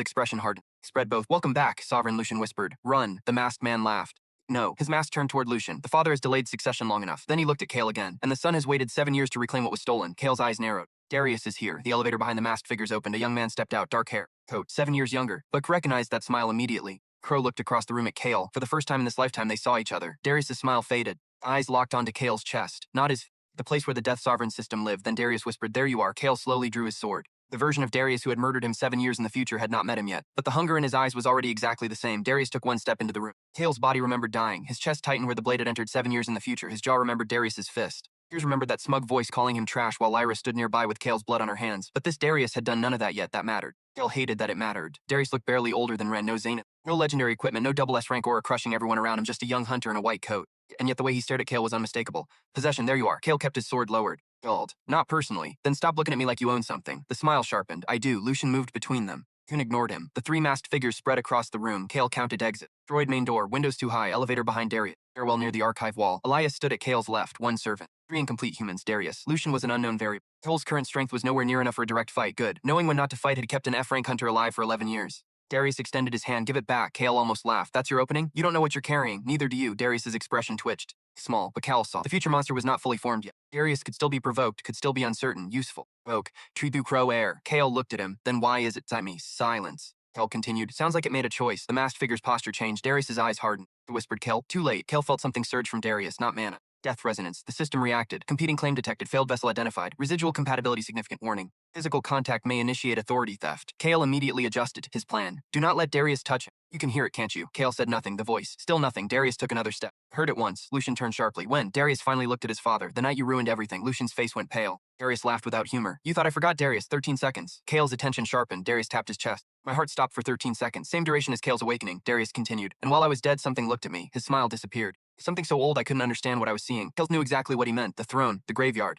expression hardened. Spread both. Welcome back, Sovereign, Lucian whispered. Run. The masked man laughed. No. His mask turned toward Lucian. The father has delayed succession long enough. Then he looked at Kale again. And the son has waited 7 years to reclaim what was stolen. Kale's eyes narrowed. Darius is here. The elevator behind the masked figures opened. A young man stepped out, dark hair, coat, 7 years younger. Buck recognized that smile immediately. Crow looked across the room at Kale. For the first time in this lifetime, they saw each other. Darius' smile faded. Eyes locked onto Kale's chest. Not his... The place where the Death Sovereign system lived. Then Darius whispered, "There you are." Kale slowly drew his sword. The version of Darius who had murdered him 7 years in the future had not met him yet, but the hunger in his eyes was already exactly the same. Darius took one step into the room. Kale's body remembered dying. His chest tightened where the blade had entered 7 years in the future. His jaw remembered Darius's fist. Ears remembered that smug voice calling him trash while Lyra stood nearby with Kale's blood on her hands. But this Darius had done none of that yet. That mattered. Kale hated that it mattered. Darius looked barely older than Ren. No Zaynith. No legendary equipment, no double S rank aura crushing everyone around him, just a young hunter in a white coat. And yet the way he stared at Kale was unmistakable. Possession, there you are. Kale kept his sword lowered. Galled. Not personally. Then stop looking at me like you own something. The smile sharpened. I do. Lucian moved between them. Kuhn ignored him. The 3 masked figures spread across the room. Kale counted exit. Droid main door. Windows too high. Elevator behind Darius. Stairwell near the archive wall. Elias stood at Kale's left. 1 servant. 3 incomplete humans. Darius. Lucian was an unknown variable. Kale's current strength was nowhere near enough for a direct fight. Good. Knowing when not to fight had kept an F-rank hunter alive for 11 years. Darius extended his hand. Give it back. Kale almost laughed. That's your opening? You don't know what you're carrying. Neither do you. Darius's expression twitched. Small, but Cal saw. The future monster was not fully formed yet. Darius could still be provoked, could still be uncertain, useful. Provoke. Tribu Crow air. Kale looked at him. Then why is it me? Silence. Kel continued. Sounds like it made a choice. The masked figure's posture changed. Darius's eyes hardened. Whispered Kel. Too late. Kel felt something surge from Darius, not mana. Death resonance. The system reacted. Competing claim detected. Failed vessel identified. Residual compatibility significant. Warning. Physical contact may initiate authority theft. Kale immediately adjusted his plan. Do not let Darius touch him. You can hear it, can't you? Kale said nothing. The voice. Still nothing. Darius took another step. Heard it once. Lucian turned sharply. When? Darius finally looked at his father. The night you ruined everything. Lucian's face went pale. Darius laughed without humor. You thought I forgot, Darius. 13 seconds. Kale's attention sharpened. Darius tapped his chest. My heart stopped for 13 seconds. Same duration as Kale's awakening. Darius continued. And while I was dead, something looked at me. His smile disappeared. Something so old I couldn't understand what I was seeing. Kale knew exactly what he meant. The throne. The graveyard.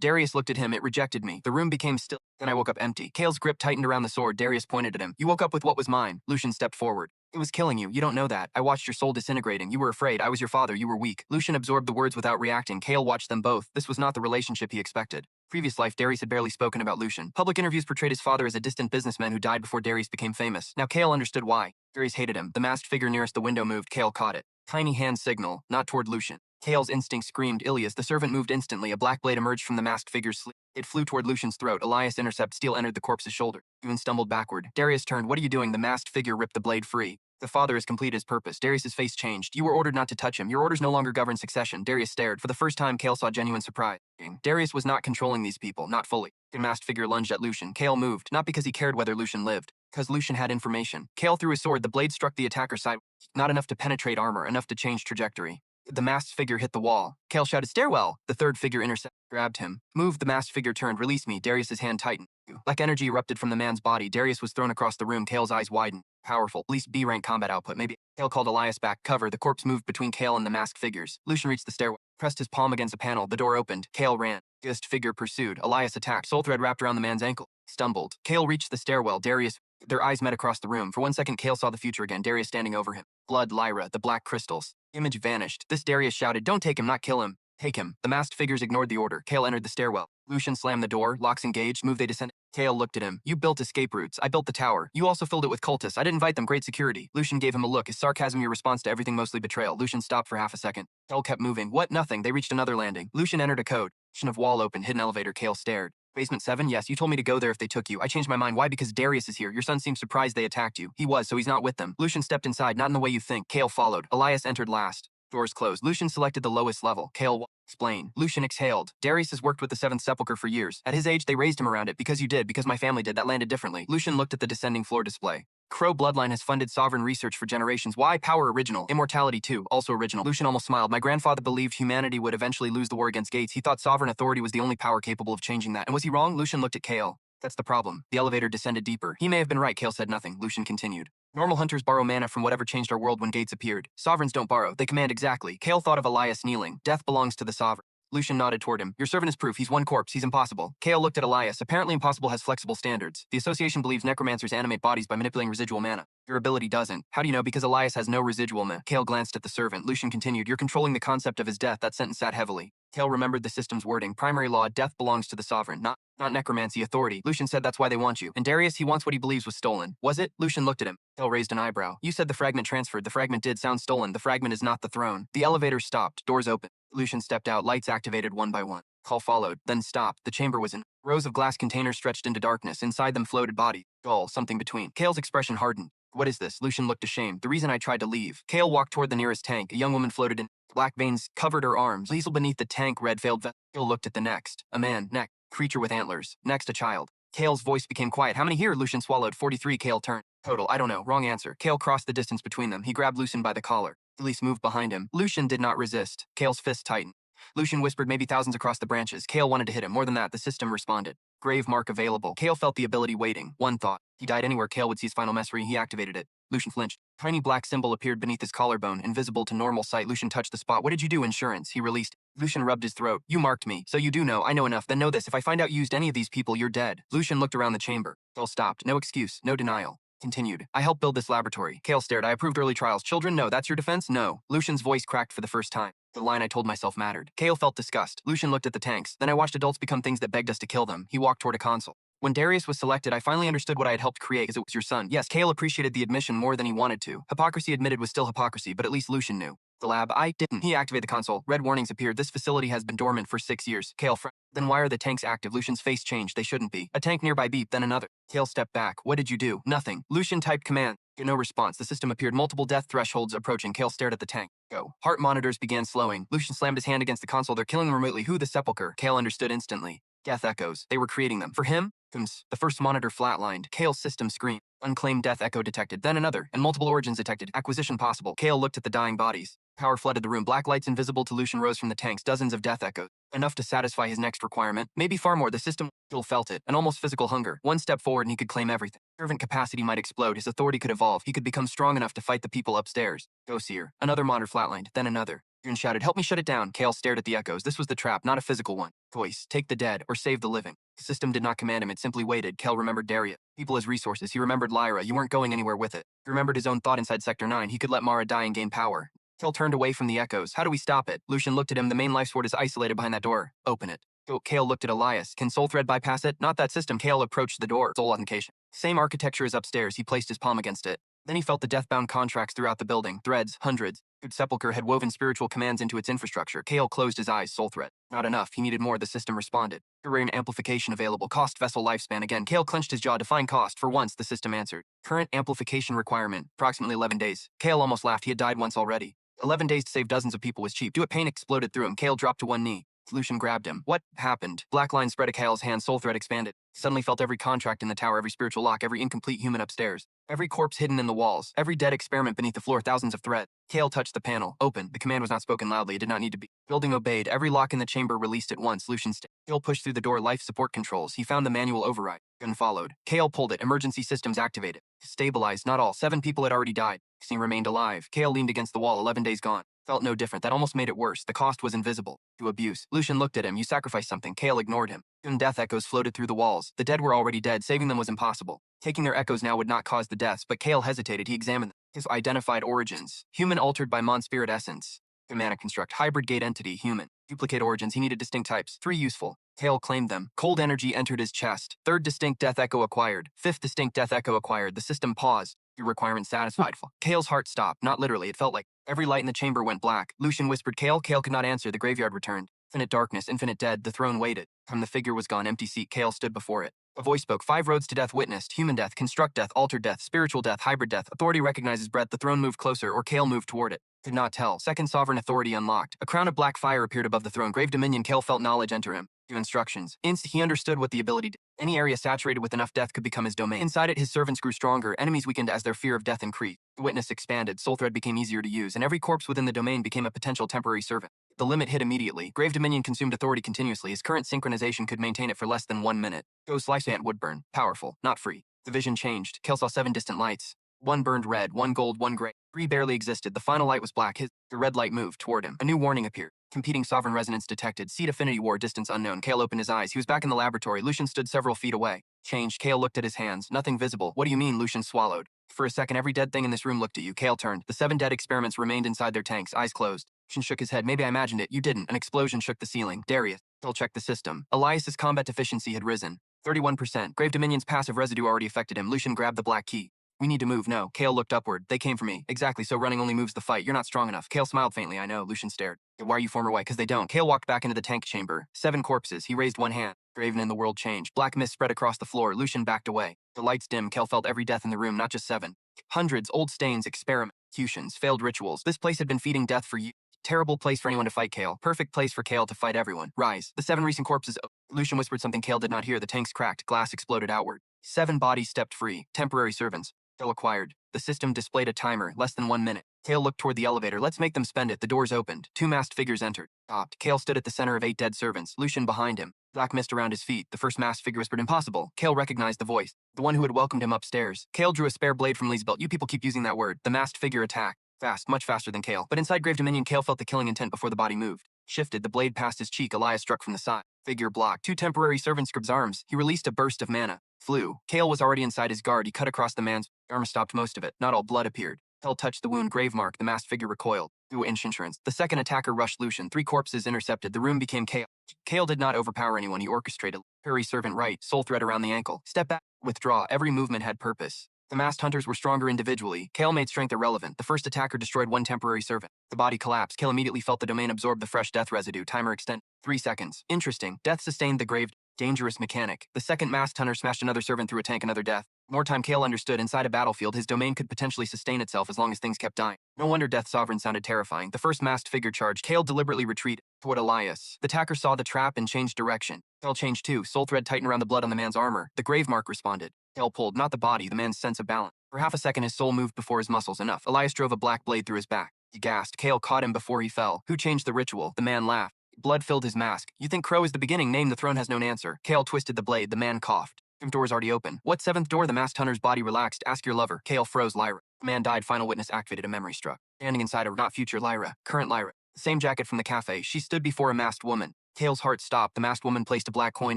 Darius looked at him. It rejected me. The room became still. Then I woke up empty. Kale's grip tightened around the sword. Darius pointed at him. You woke up with what was mine. Lucian stepped forward. It was killing you. You don't know that. I watched your soul disintegrating. You were afraid. I was your father. You were weak. Lucian absorbed the words without reacting. Kale watched them both. This was not the relationship he expected. Previous life, Darius had barely spoken about Lucian. Public interviews portrayed his father as a distant businessman who died before Darius became famous. Now Kale understood why. Darius hated him. The masked figure nearest the window moved. Kale caught it. Tiny hand signal, not toward Lucian. Kale's instinct screamed, Ilias. The servant moved instantly. A black blade emerged from the masked figure's sleeve. It flew toward Lucian's throat. Elias intercept. Steel entered the corpse's shoulder. Even stumbled backward. Darius turned. What are you doing? The masked figure ripped the blade free. The father has completed his purpose. Darius's face changed. You were ordered not to touch him. Your orders no longer govern succession. Darius stared. For the first time, Kale saw genuine surprise. Darius was not controlling these people, not fully. The masked figure lunged at Lucian. Kale moved, not because he cared whether Lucian lived, because Lucian had information. Kale threw his sword. The blade struck the attacker's side. Not enough to penetrate armor, enough to change trajectory. The masked figure hit the wall. Kale shouted, stairwell! The third figure intercepted, grabbed him. Moved, the masked figure turned. Release me. Darius's hand tightened. Like energy erupted from the man's body. Darius was thrown across the room. Kale's eyes widened. Powerful. At least B-rank combat output, maybe. Kale called Elias back. Cover. The corpse moved between Kale and the masked figures. Lucian reached the stairwell. Pressed his palm against a panel. The door opened. Kale ran. Ghost figure pursued. Elias attacked. Soul thread wrapped around the man's ankle. Stumbled. Kale reached the stairwell. Darius... Their eyes met across the room. For 1 second, Kale saw the future again. Darius standing over him. Blood, Lyra, the black crystals. Image vanished. This Darius shouted, don't take him, not kill him. Take him. The masked figures ignored the order. Kale entered the stairwell. Lucian slammed the door. Locks engaged. Move, they descended. Kale looked at him. You built escape routes. I built the tower. You also filled it with cultists. I didn't invite them. Great security. Lucian gave him a look. Is sarcasm your response to everything, mostly betrayal? Lucian stopped for half a second. Kale kept moving. What? Nothing. They reached another landing. Lucian entered a code. Of wall open. Hidden elevator. Kale stared. Basement 7? Yes, you told me to go there if they took you. I changed my mind. Why? Because Darius is here. Your son seemed surprised they attacked you. He was, so he's not with them. Lucian stepped inside, not in the way you think. Kale followed. Elias entered last. Doors closed. Lucian selected the lowest level. Kale explained. Lucian exhaled. Darius has worked with the Seventh Sepulchre for years. At his age, they raised him around it. Because you did. Because my family did. That landed differently. Lucian looked at the descending floor display. Crow bloodline has funded sovereign research for generations. Why? Power original. Immortality too. Also original. Lucian almost smiled. My grandfather believed humanity would eventually lose the war against Gates. He thought sovereign authority was the only power capable of changing that. And was he wrong? Lucian looked at Kale. That's the problem. The elevator descended deeper. He may have been right. Kale said nothing. Lucian continued. Normal hunters borrow mana from whatever changed our world when Gates appeared. Sovereigns don't borrow. They command exactly. Kale thought of Elias kneeling. Death belongs to the sovereign. Lucian nodded toward him. Your servant is proof. He's one corpse. He's impossible. Kale looked at Elias. Apparently impossible has flexible standards. The association believes necromancers animate bodies by manipulating residual mana. Your ability doesn't. How do you know? Because Elias has no residual mana. Kale glanced at the servant. Lucian continued. You're controlling the concept of his death. That sentence sat heavily. Kale remembered the system's wording. Primary law, death belongs to the sovereign, not necromancy authority. Lucian said that's why they want you. And Darius, he wants what he believes was stolen. Was it? Lucian looked at him. Kale raised an eyebrow. You said the fragment transferred. The fragment did sound stolen. The fragment is not the throne. The elevator stopped. Doors opened. Lucian stepped out. Lights activated one by one. Call followed, then stopped. The chamber was in. Rows of glass containers stretched into darkness. Inside them floated body, skull, something between. Kale's expression hardened. What is this? Lucian looked ashamed. The reason I tried to leave. Kale walked toward the nearest tank. A young woman floated in. Black veins covered her arms. Liesel beneath the tank, red veiled vest. Kale looked at the next. A man, neck, creature with antlers. Next, a child. Kale's voice became quiet. How many here? Lucian swallowed. 43. Kale turned. Total, I don't know. Wrong answer. Kale crossed the distance between them. He grabbed Lucian by the collar. Elise moved behind him. Lucian did not resist. Kale's fist tightened. Lucian whispered maybe thousands across the branches. Kale wanted to hit him. More than that, the system responded. Grave mark available. Kale felt the ability waiting. One thought. He died anywhere Kale would see his final messery. He activated it. Lucian flinched. Tiny black symbol appeared beneath his collarbone, invisible to normal sight. Lucian touched the spot. What did you do, insurance? He released. Lucian rubbed his throat. You marked me. So you do know. I know enough. Then know this. If I find out you used any of these people, you're dead. Lucian looked around the chamber. Kale stopped. No excuse. No denial. Continued. I helped build this laboratory. Kale stared. I approved early trials. Children? No. That's your defense? No. Lucian's voice cracked for the first time. The line I told myself mattered. Kale felt disgust. Lucian looked at the tanks. Then I watched adults become things that begged us to kill them. He walked toward a console. When Darius was selected, I finally understood what I had helped create, as it was your son. Yes, Kale appreciated the admission more than he wanted to. Hypocrisy admitted was still hypocrisy, but at least Lucian knew. The lab, I didn't. He activated the console. Red warnings appeared. This facility has been dormant for 6 years. Kale Then why are the tanks active? Lucian's face changed. They shouldn't be. A tank nearby beeped, then another. Kale stepped back. What did you do? Nothing. Lucian typed command. No response. The system appeared. Multiple death thresholds approaching. Kale stared at the tank. Go. Heart monitors began slowing. Lucian slammed his hand against the console. They're killing them remotely. Who? The sepulcher? Kale understood instantly. Death echoes. They were creating them. For him? The first monitor flatlined. Kale's system screamed. Unclaimed death echo detected. Then another. And multiple origins detected. Acquisition possible. Kale looked at the dying bodies. Power flooded the room. Black lights invisible to Lucian rose from the tanks. Dozens of death echoes. Enough to satisfy his next requirement. Maybe far more. The system still felt it. An almost physical hunger. One step forward and he could claim everything. Servant capacity might explode. His authority could evolve. He could become strong enough to fight the people upstairs. Go seer. Another monitor flatlined. Then another. June shouted, help me shut it down. Kale stared at the echoes. This was the trap, not a physical one. Voice. Take the dead or save the living. The system did not command him. It simply waited. Kale remembered Darius. People as resources. He remembered Lyra. You weren't going anywhere with it. He remembered his own thought inside Sector 9. He could let Mara die and gain power. Kale turned away from the echoes. How do we stop it? Lucian looked at him. The main life sword is isolated behind that door. Open it. Kale looked at Elias. Can Soul Thread bypass it? Not that system. Kale approached the door. Soul authentication. Same architecture as upstairs. He placed his palm against it. Then he felt the deathbound contracts throughout the building. Threads, hundreds. Good Sepulchre had woven spiritual commands into its infrastructure. Kale closed his eyes. Soul Thread. Not enough. He needed more. The system responded. Terrain amplification available. Cost vessel lifespan again. Kale clenched his jaw. Define cost. For once, the system answered. Current amplification requirement. Approximately 11 days. Kale almost laughed. He had died once already. 11 days to save dozens of people was cheap. Do it. Pain exploded through him. Kale dropped to one knee. Lucian grabbed him. What happened? Black line spread at Kale's hand. Soul Thread expanded. He suddenly felt every contract in the tower, every spiritual lock, every incomplete human upstairs. Every corpse hidden in the walls. Every dead experiment beneath the floor. Thousands of threads. Kale touched the panel. Open. The command was not spoken loudly. It did not need to be. Building obeyed. Every lock in the chamber released at once. Lucian Kale pushed through the door. Life support controls. He found the manual override. Gun followed. Kale pulled it. Emergency systems activated. Stabilized. Not all. 7 people had already died. 16 remained alive. Kale leaned against the wall. 11 days gone. Felt no different. That almost made it worse. The cost was invisible. To abuse. Lucian looked at him. You sacrificed something. Kale ignored him. Soon death echoes floated through the walls. The dead were already dead. Saving them was impossible. Taking their echoes now would not cause the deaths, but Kale hesitated. He examined them. His identified origins. Human altered by Mon Spirit essence. Humana construct. Hybrid gate entity. Human. Duplicate origins. He needed distinct types. 3 useful. Kale claimed them. Cold energy entered his chest. 3rd distinct death echo acquired. 5th distinct death echo acquired. The system paused. Your requirement satisfied. Kale's heart stopped. Not literally. It felt like every light in the chamber went black. Lucian whispered Kale. Kale could not answer. The graveyard returned. Infinite darkness. Infinite dead. The throne waited. From the figure was gone. Empty seat. Kale stood before it. A voice spoke. 5 roads to death witnessed. Human death. Construct death. Altered death. Spiritual death. Hybrid death. Authority recognizes breadth. The throne moved closer, or Kale moved toward it. Could not tell. Second sovereign authority unlocked. A crown of black fire appeared above the throne. Grave dominion. Kale felt knowledge enter him. To instructions. He understood what the ability did. Any area saturated with enough death could become his domain. Inside it, his servants grew stronger. Enemies weakened as their fear of death increased. The witness expanded. Soul Thread became easier to use, and every corpse within the domain became a potential temporary servant. The limit hit immediately. Grave dominion consumed authority continuously. His current synchronization could maintain it for less than 1 minute. Ghost lifespan would burn. Powerful, not free. The vision changed. Kale saw 7 distant lights. 1 burned red, 1 gold, 1 gray. 3 barely existed. The final light was black. The red light moved toward him. A new warning appeared. Competing sovereign resonance detected. Seed affinity war, distance unknown. Kale opened his eyes. He was back in the laboratory. Lucian stood several feet away. Changed. Kale looked at his hands. Nothing visible. What do you mean? Lucian swallowed. For a second, every dead thing in this room looked at you. Kale turned. The 7 dead experiments remained inside their tanks, eyes closed. Lucian shook his head. Maybe I imagined it. You didn't. An explosion shook the ceiling. Darius. Kale checked the system. Elias's combat efficiency had risen. 31%. Grave Dominion's passive residue already affected him. Lucian grabbed the black key. We need to move, no. Kale looked upward. They came for me. Exactly, so running only moves the fight. You're not strong enough. Kale smiled faintly. I know, Lucian stared. Why are you former white? Because they don't. Kale walked back into the tank chamber. 7 corpses. He raised one hand. Graven in the world changed. Black mist spread across the floor. Lucian backed away. The lights dim. Kale felt every death in the room, not just 7. Hundreds, old stains, executions, failed rituals. This place had been feeding death for years. Terrible place for anyone to fight Kale. Perfect place for Kale to fight everyone. Rise. The 7 recent corpses. Lucian whispered something Kale did not hear. The tanks cracked. Glass exploded outward. 7 bodies stepped free. Temporary servants. Kale acquired. The system displayed a timer. Less than 1 minute. Kale looked toward the elevator. Let's make them spend it. The doors opened. 2 masked figures entered. Stopped. Kale stood at the center of 8 dead servants. Lucian behind him. Black mist around his feet. The first masked figure whispered, impossible. Kale recognized the voice. The one who had welcomed him upstairs. Kale drew a spare blade from Lee's belt. You people keep using that word. The masked figure attacked. Fast, much faster than Kale. But inside Grave Dominion, Kale felt the killing intent before the body moved. Shifted, the blade past his cheek. Elias struck from the side. Figure blocked. 2 temporary servants gripped arms. He released a burst of mana. Flew. Kale was already inside his guard. He cut across the man's arm, stopped most of it. Not all blood appeared. Kale touched the wound. Grave mark. The masked figure recoiled. Through insurance. The second attacker rushed Lucian. 3 corpses intercepted. The room became chaos. Kale did not overpower anyone. He orchestrated. Parry servant right. Soul thread around the ankle. Step back. Withdraw. Every movement had purpose. The masked hunters were stronger individually. Kale made strength irrelevant. The first attacker destroyed 1 temporary servant. The body collapsed. Kale immediately felt the domain absorb the fresh death residue. Timer extend. 3 seconds. Interesting. Death sustained the grave. Dangerous mechanic. The second masked hunter smashed another servant through a tank. Another death. More time. Kale understood. Inside a battlefield, his domain could potentially sustain itself as long as things kept dying. No wonder Death Sovereign sounded terrifying. The first masked figure charged. Kale deliberately retreated toward Elias. The attacker saw the trap and changed direction. Kale changed too. Soul thread tightened around the blood on the man's armor. The grave mark responded. Kale pulled, not the body, the man's sense of balance. For half a second, his soul moved before his muscles. Enough. Elias drove a black blade through his back. He gasped. Kale caught him before he fell. Who changed the ritual? The man laughed. Blood filled his mask. You think Crow is the beginning? Name the throne has no answer. Kale twisted the blade. The man coughed. 5th door's already open. What 7th door? The masked hunter's body relaxed. Ask your lover. Kale froze Lyra. The man died. Final witness activated. A memory struck. Standing inside her, not future Lyra, current Lyra. The same jacket from the cafe. She stood before a masked woman. Kale's heart stopped. The masked woman placed a black coin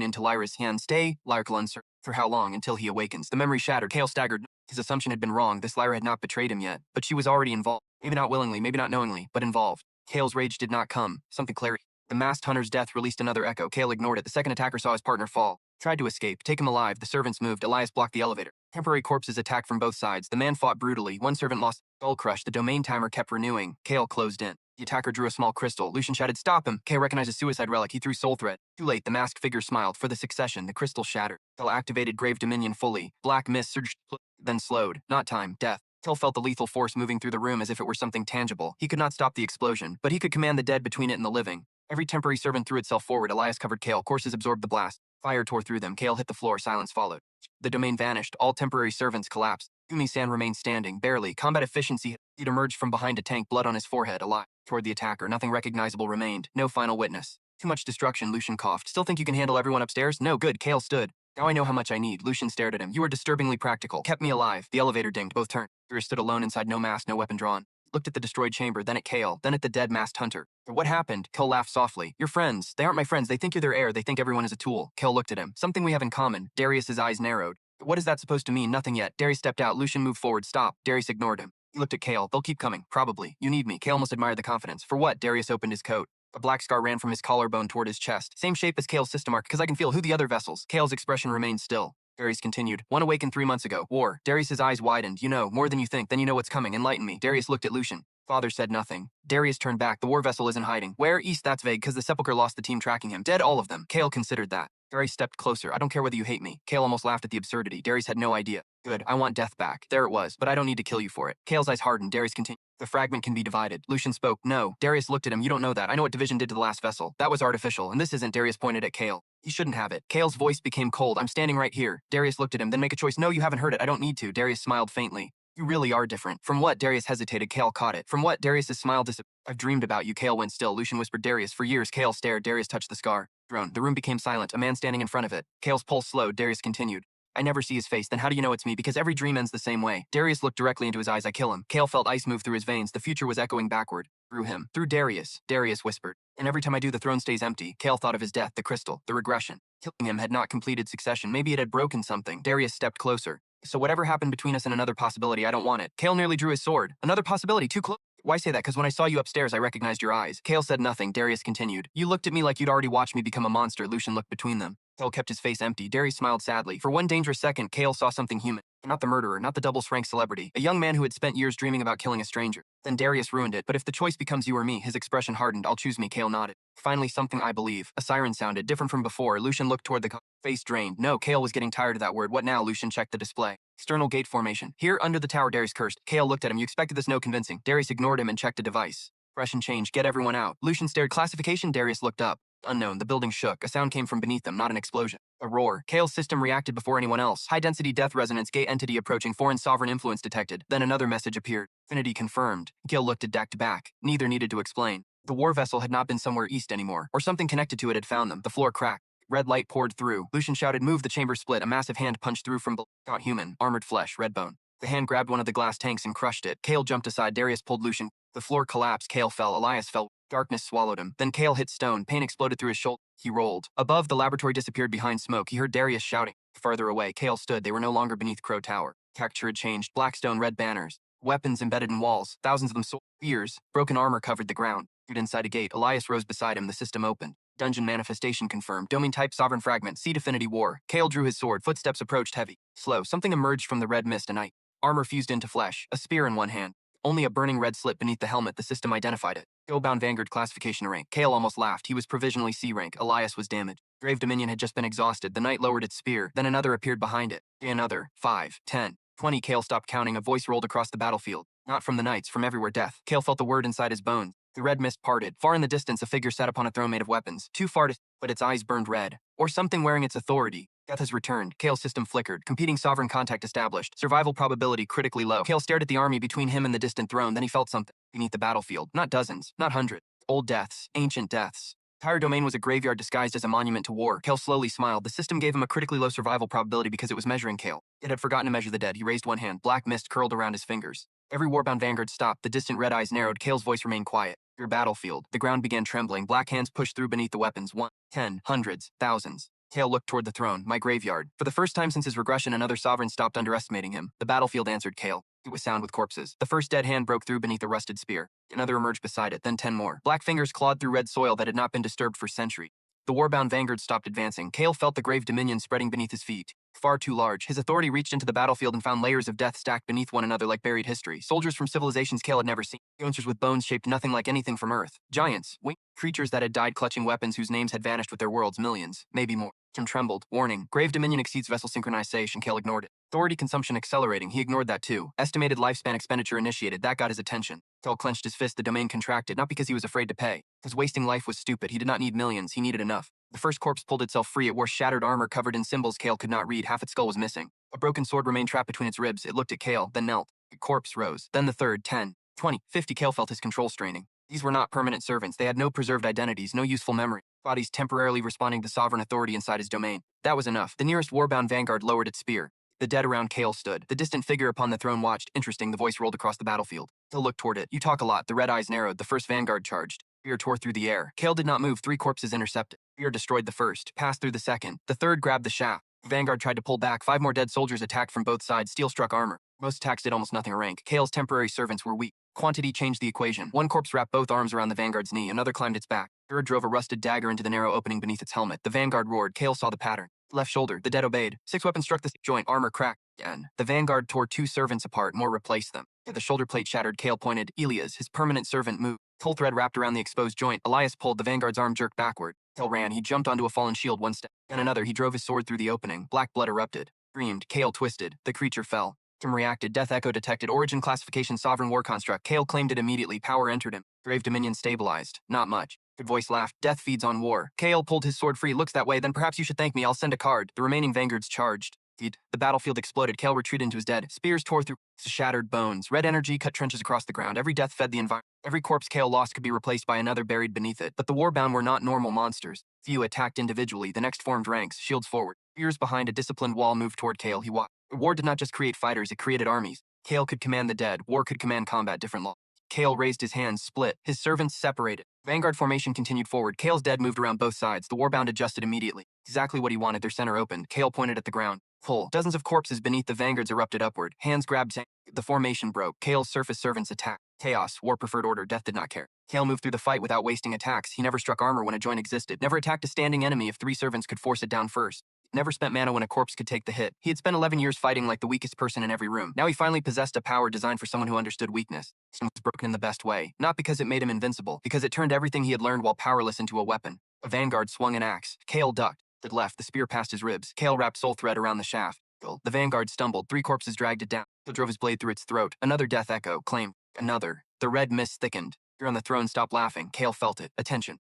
into Lyra's hand. Stay, Lyra uncertain. For how long? Until he awakens. The memory shattered. Kale staggered. His assumption had been wrong. This Lyra had not betrayed him yet, but she was already involved. Maybe not willingly, maybe not knowingly, but involved. Kale's rage did not come. Something clear. The masked hunter's death released another echo. Kale ignored it. The second attacker saw his partner fall. Tried to escape. Take him alive. The servants moved. Elias blocked the elevator. Temporary corpses attacked from both sides. The man fought brutally. 1 servant lost. Skull crushed. The domain timer kept renewing. Kale closed in. The attacker drew a small crystal. Lucian shouted, stop him. Kale recognized a suicide relic. He threw soul thread. Too late. The masked figure smiled. For the succession, the crystal shattered. Kale activated Grave Dominion fully. Black mist surged, then slowed. Not time. Death. Kale felt the lethal force moving through the room as if it were something tangible. He could not stop the explosion, but he could command the dead between it and the living. Every temporary servant threw itself forward. Elias covered Kale. Courses absorbed the blast. Fire tore through them. Kale hit the floor. Silence followed. The domain vanished. All temporary servants collapsed. Yumi-san remained standing, barely. Combat efficiency. He'd emerged from behind a tank, blood on his forehead, alive. Toward the attacker. Nothing recognizable remained. No final witness. Too much destruction, Lucian coughed. Still think you can handle everyone upstairs? No, good. Kale stood. Now I know how much I need. Lucian stared at him. You are disturbingly practical. Kept me alive. The elevator dinged. Both turned. Figure stood alone inside, no mask, no weapon drawn. Looked at the destroyed chamber, then at Kale, then at the dead masked hunter. What happened? Kale laughed softly. Your friends. They aren't my friends. They think you're their heir. They think everyone is a tool. Kale looked at him. Something we have in common. Darius's eyes narrowed. What is that supposed to mean? Nothing yet. Darius stepped out. Lucian moved forward. Stop. Darius ignored him. He looked at Kale. They'll keep coming. Probably. You need me. Kale almost admired the confidence. For what? Darius opened his coat. A black scar ran from his collarbone toward his chest. Same shape as Kale's system arc, because I can feel who the other vessels. Kale's expression remained still. Darius continued. One awakened 3 months ago. War. Darius's eyes widened. You know, more than you think. Then you know what's coming. Enlighten me. Darius looked at Lucian. Father said nothing. Darius turned back. The war vessel isn't hiding. Where? East, that's vague, because the Sepulchre lost the team tracking him. Dead, all of them. Kale considered that. Darius stepped closer. I don't care whether you hate me. Kale almost laughed at the absurdity. Darius had no idea. Good. I want death back. There it was, but I don't need to kill you for it. Kale's eyes hardened. Darius continued. The fragment can be divided. Lucian spoke. No. Darius looked at him. You don't know that. I know what division did to the last vessel. That was artificial, and this isn't. Darius pointed at Kale. You shouldn't have it. Kale's voice became cold. I'm standing right here. Darius looked at him. Then make a choice. No, you haven't heard it. I don't need to. Darius smiled faintly. You really are different. From what? Darius hesitated. Kale caught it. From what? Darius's smile disappeared. I've dreamed about you. Kale went still. Lucian whispered Darius. For years, Kale stared. Darius touched the scar. Drone. The room became silent. A man standing in front of it. Kale's pulse slowed. Darius continued. I never see his face. Then how do you know it's me? Because every dream ends the same way. Darius looked directly into his eyes. I kill him. Kale felt ice move through his veins. The future was echoing backward. Through him. Through Darius. Darius whispered. And every time I do, the throne stays empty. Kale thought of his death, the crystal, the regression. Killing him had not completed succession. Maybe it had broken something. Darius stepped closer. So whatever happened between us and another possibility, I don't want it. Kale nearly drew his sword. Another possibility, too close. Why say that? Because when I saw you upstairs, I recognized your eyes. Kale said nothing. Darius continued. You looked at me like you'd already watched me become a monster. Lucian looked between them. Kale kept his face empty. Darius smiled sadly. For one dangerous second, Kale saw something human. Not the murderer, not the double-rank celebrity. A young man who had spent years dreaming about killing a stranger. Then Darius ruined it, but if the choice becomes you or me, his expression hardened. I'll choose me, Kale nodded. Finally, something I believe. A siren sounded, different from before. Lucian looked toward the face drained. No, Kale was getting tired of that word. What now? Lucian checked the display. External gate formation. Here, under the tower, Darius cursed. Kale looked at him. You expected this? No convincing. Darius ignored him and checked a device. Fresh and change. Get everyone out. Lucian stared. Classification. Darius looked up. Unknown. The building shook. A sound came from beneath them, not an explosion. A roar. Kale's system reacted before anyone else. High-density death resonance. Gate entity approaching. Foreign sovereign influence detected. Then another message appeared. Affinity confirmed. Kale looked at Dact back. Neither needed to explain. The war vessel had not been somewhere east anymore, or something connected to it had found them. The floor cracked. Red light poured through. Lucian shouted, move. The chamber split. A massive hand punched through from below. Not human. Armored flesh. Red bone. The hand grabbed one of the glass tanks and crushed it. Kale jumped aside. Darius pulled Lucian. The floor collapsed. Kale fell. Elias fell. Darkness swallowed him. Then Kale hit stone. Pain exploded through his shoulder. He rolled. Above, the laboratory disappeared behind smoke. He heard Darius shouting. Farther away, Kale stood. They were no longer beneath Crow Tower. Texture had changed. Black stone, red banners. Weapons embedded in walls. Thousands of them spears. Broken armor covered the ground. Inside a gate, Elias rose beside him. The system opened. Dungeon manifestation confirmed. Domain type sovereign fragment. Seed affinity war. Kale drew his sword. Footsteps approached heavy. Slow. Something emerged from the red mist. A knight. Armor fused into flesh. A spear in one hand. Only a burning red slit beneath the helmet. The system identified it. Go-bound Vanguard classification rank. Kale almost laughed. He was provisionally C rank. Elias was damaged. Grave Dominion had just been exhausted. The knight lowered its spear. Then another appeared behind it. Another. 5, 10, 20. Kale stopped counting. A voice rolled across the battlefield. Not from the knights, from everywhere. Death. Kale felt the word inside his bones. The red mist parted. Far in the distance, a figure sat upon a throne made of weapons. Too far to... but its eyes burned red. Or something wearing its authority. Death has returned. Kale's system flickered. Competing sovereign contact established. Survival probability critically low. Kale stared at the army between him and the distant throne. Then he felt something. Beneath the battlefield. Not dozens. Not hundreds. Old deaths. Ancient deaths. The entire domain was a graveyard disguised as a monument to war. Kale slowly smiled. The system gave him a critically low survival probability because it was measuring Kale. It had forgotten to measure the dead. He raised one hand. Black mist curled around his fingers. Every warbound vanguard stopped. The distant red eyes narrowed. Kale's voice remained quiet. Your battlefield. The ground began trembling. Black hands pushed through beneath the weapons. 1, 10, hundreds, thousands. Kale looked toward the throne. My graveyard. For the first time since his regression, another sovereign stopped underestimating him. The battlefield answered Kale. It was sound with corpses. The first dead hand broke through beneath a rusted spear. Another emerged beside it, then 10 more. Black fingers clawed through red soil that had not been disturbed for centuries. The warbound vanguard stopped advancing. Kale felt the grave dominion spreading beneath his feet. Far too large. His authority reached into the battlefield and found layers of death stacked beneath one another like buried history. Soldiers from civilizations Kale had never seen. Monsters with bones shaped nothing like anything from Earth. Giants. Winged creatures that had died clutching weapons whose names had vanished with their worlds. Millions. Maybe more. Jim trembled. Warning. Grave dominion exceeds vessel synchronization. Kale ignored it. Authority consumption accelerating. He ignored that too. Estimated lifespan expenditure initiated. That got his attention. Kale clenched his fist. The domain contracted, not because he was afraid to pay. Because wasting life was stupid. He did not need millions. He needed enough. The first corpse pulled itself free. It wore shattered armor covered in symbols Kale could not read. Half its skull was missing. A broken sword remained trapped between its ribs. It looked at Kale, then knelt. The corpse rose. Then the third. 10, 20, 50. Kale felt his control straining. These were not permanent servants. They had no preserved identities, no useful memory. Bodies temporarily responding to sovereign authority inside his domain. That was enough. The nearest warbound vanguard lowered its spear. The dead around Kale stood. The distant figure upon the throne watched. Interesting, the voice rolled across the battlefield. Kale looked toward it. You talk a lot. The red eyes narrowed. The first vanguard charged. Spear tore through the air. Kale did not move. 3 corpses intercepted. Spear destroyed the first. Passed through the second. The third grabbed the shaft. Vanguard tried to pull back. 5 more dead soldiers attacked from both sides. Steel struck armor. Most attacks did almost nothing. Rank. Kale's temporary servants were weak. Quantity changed the equation. 1 corpse wrapped both arms around the Vanguard's knee. Another climbed its back. Third drove a rusted dagger into the narrow opening beneath its helmet. The Vanguard roared. Kale saw the pattern. Left shoulder. The dead obeyed. 6 weapons struck the joint. Armor cracked. Again. The Vanguard tore 2 servants apart. More replaced them. The shoulder plate shattered. Kale pointed. Elias, his permanent servant, moved. Toll thread wrapped around the exposed joint. Elias pulled. The Vanguard's arm jerked backward. Kale ran. He jumped onto a fallen shield 1 step. And another. He drove his sword through the opening. Black blood erupted. Screamed. Kale twisted. The creature fell. Tim reacted. Death echo detected. Origin classification sovereign war construct. Kale claimed it immediately. Power entered him. Grave dominion stabilized. Not much. Good voice laughed. Death feeds on war. Kale pulled his sword free. Looks that way. Then perhaps you should thank me. I'll send a card. The remaining vanguards charged. The battlefield exploded. Kale retreated into his dead. Spears tore through shattered bones. Red energy cut trenches across the ground. Every death fed the environment. Every corpse Kale lost could be replaced by another buried beneath it. But the warbound were not normal monsters. Few attacked individually. The next formed ranks. Shields forward. Spears behind a disciplined wall moved toward Kale. He watched. War did not just create fighters. It created armies. Kale could command the dead. War could command combat. Different law. Kale raised his hands, split. His servants separated. Vanguard formation continued forward. Kale's dead moved around both sides. The warbound adjusted immediately. Exactly what he wanted. Their center opened. Kale pointed at the ground. Pull. Dozens of corpses beneath the vanguards erupted upward. Hands grabbed. The formation broke. Kale's surface servants attacked. Chaos. War preferred order. Death did not care. Kale moved through the fight without wasting attacks. He never struck armor when a joint existed. Never attacked a standing enemy if 3 servants could force it down first. never spent mana when a corpse could take the hit. He had spent 11 years fighting like the weakest person in every room. Now he finally possessed a power designed for someone who understood weakness. It was broken in the best way. Not because it made him invincible, because it turned everything he had learned while powerless into a weapon. A vanguard swung an axe. Kale ducked. It left, the spear past his ribs. Kale wrapped soul thread around the shaft. The vanguard stumbled. 3 corpses dragged it down. Kale drove his blade through its throat. Another death echo claimed. Another. The red mist thickened. Fear on the throne stopped laughing. Kale felt it. Attention.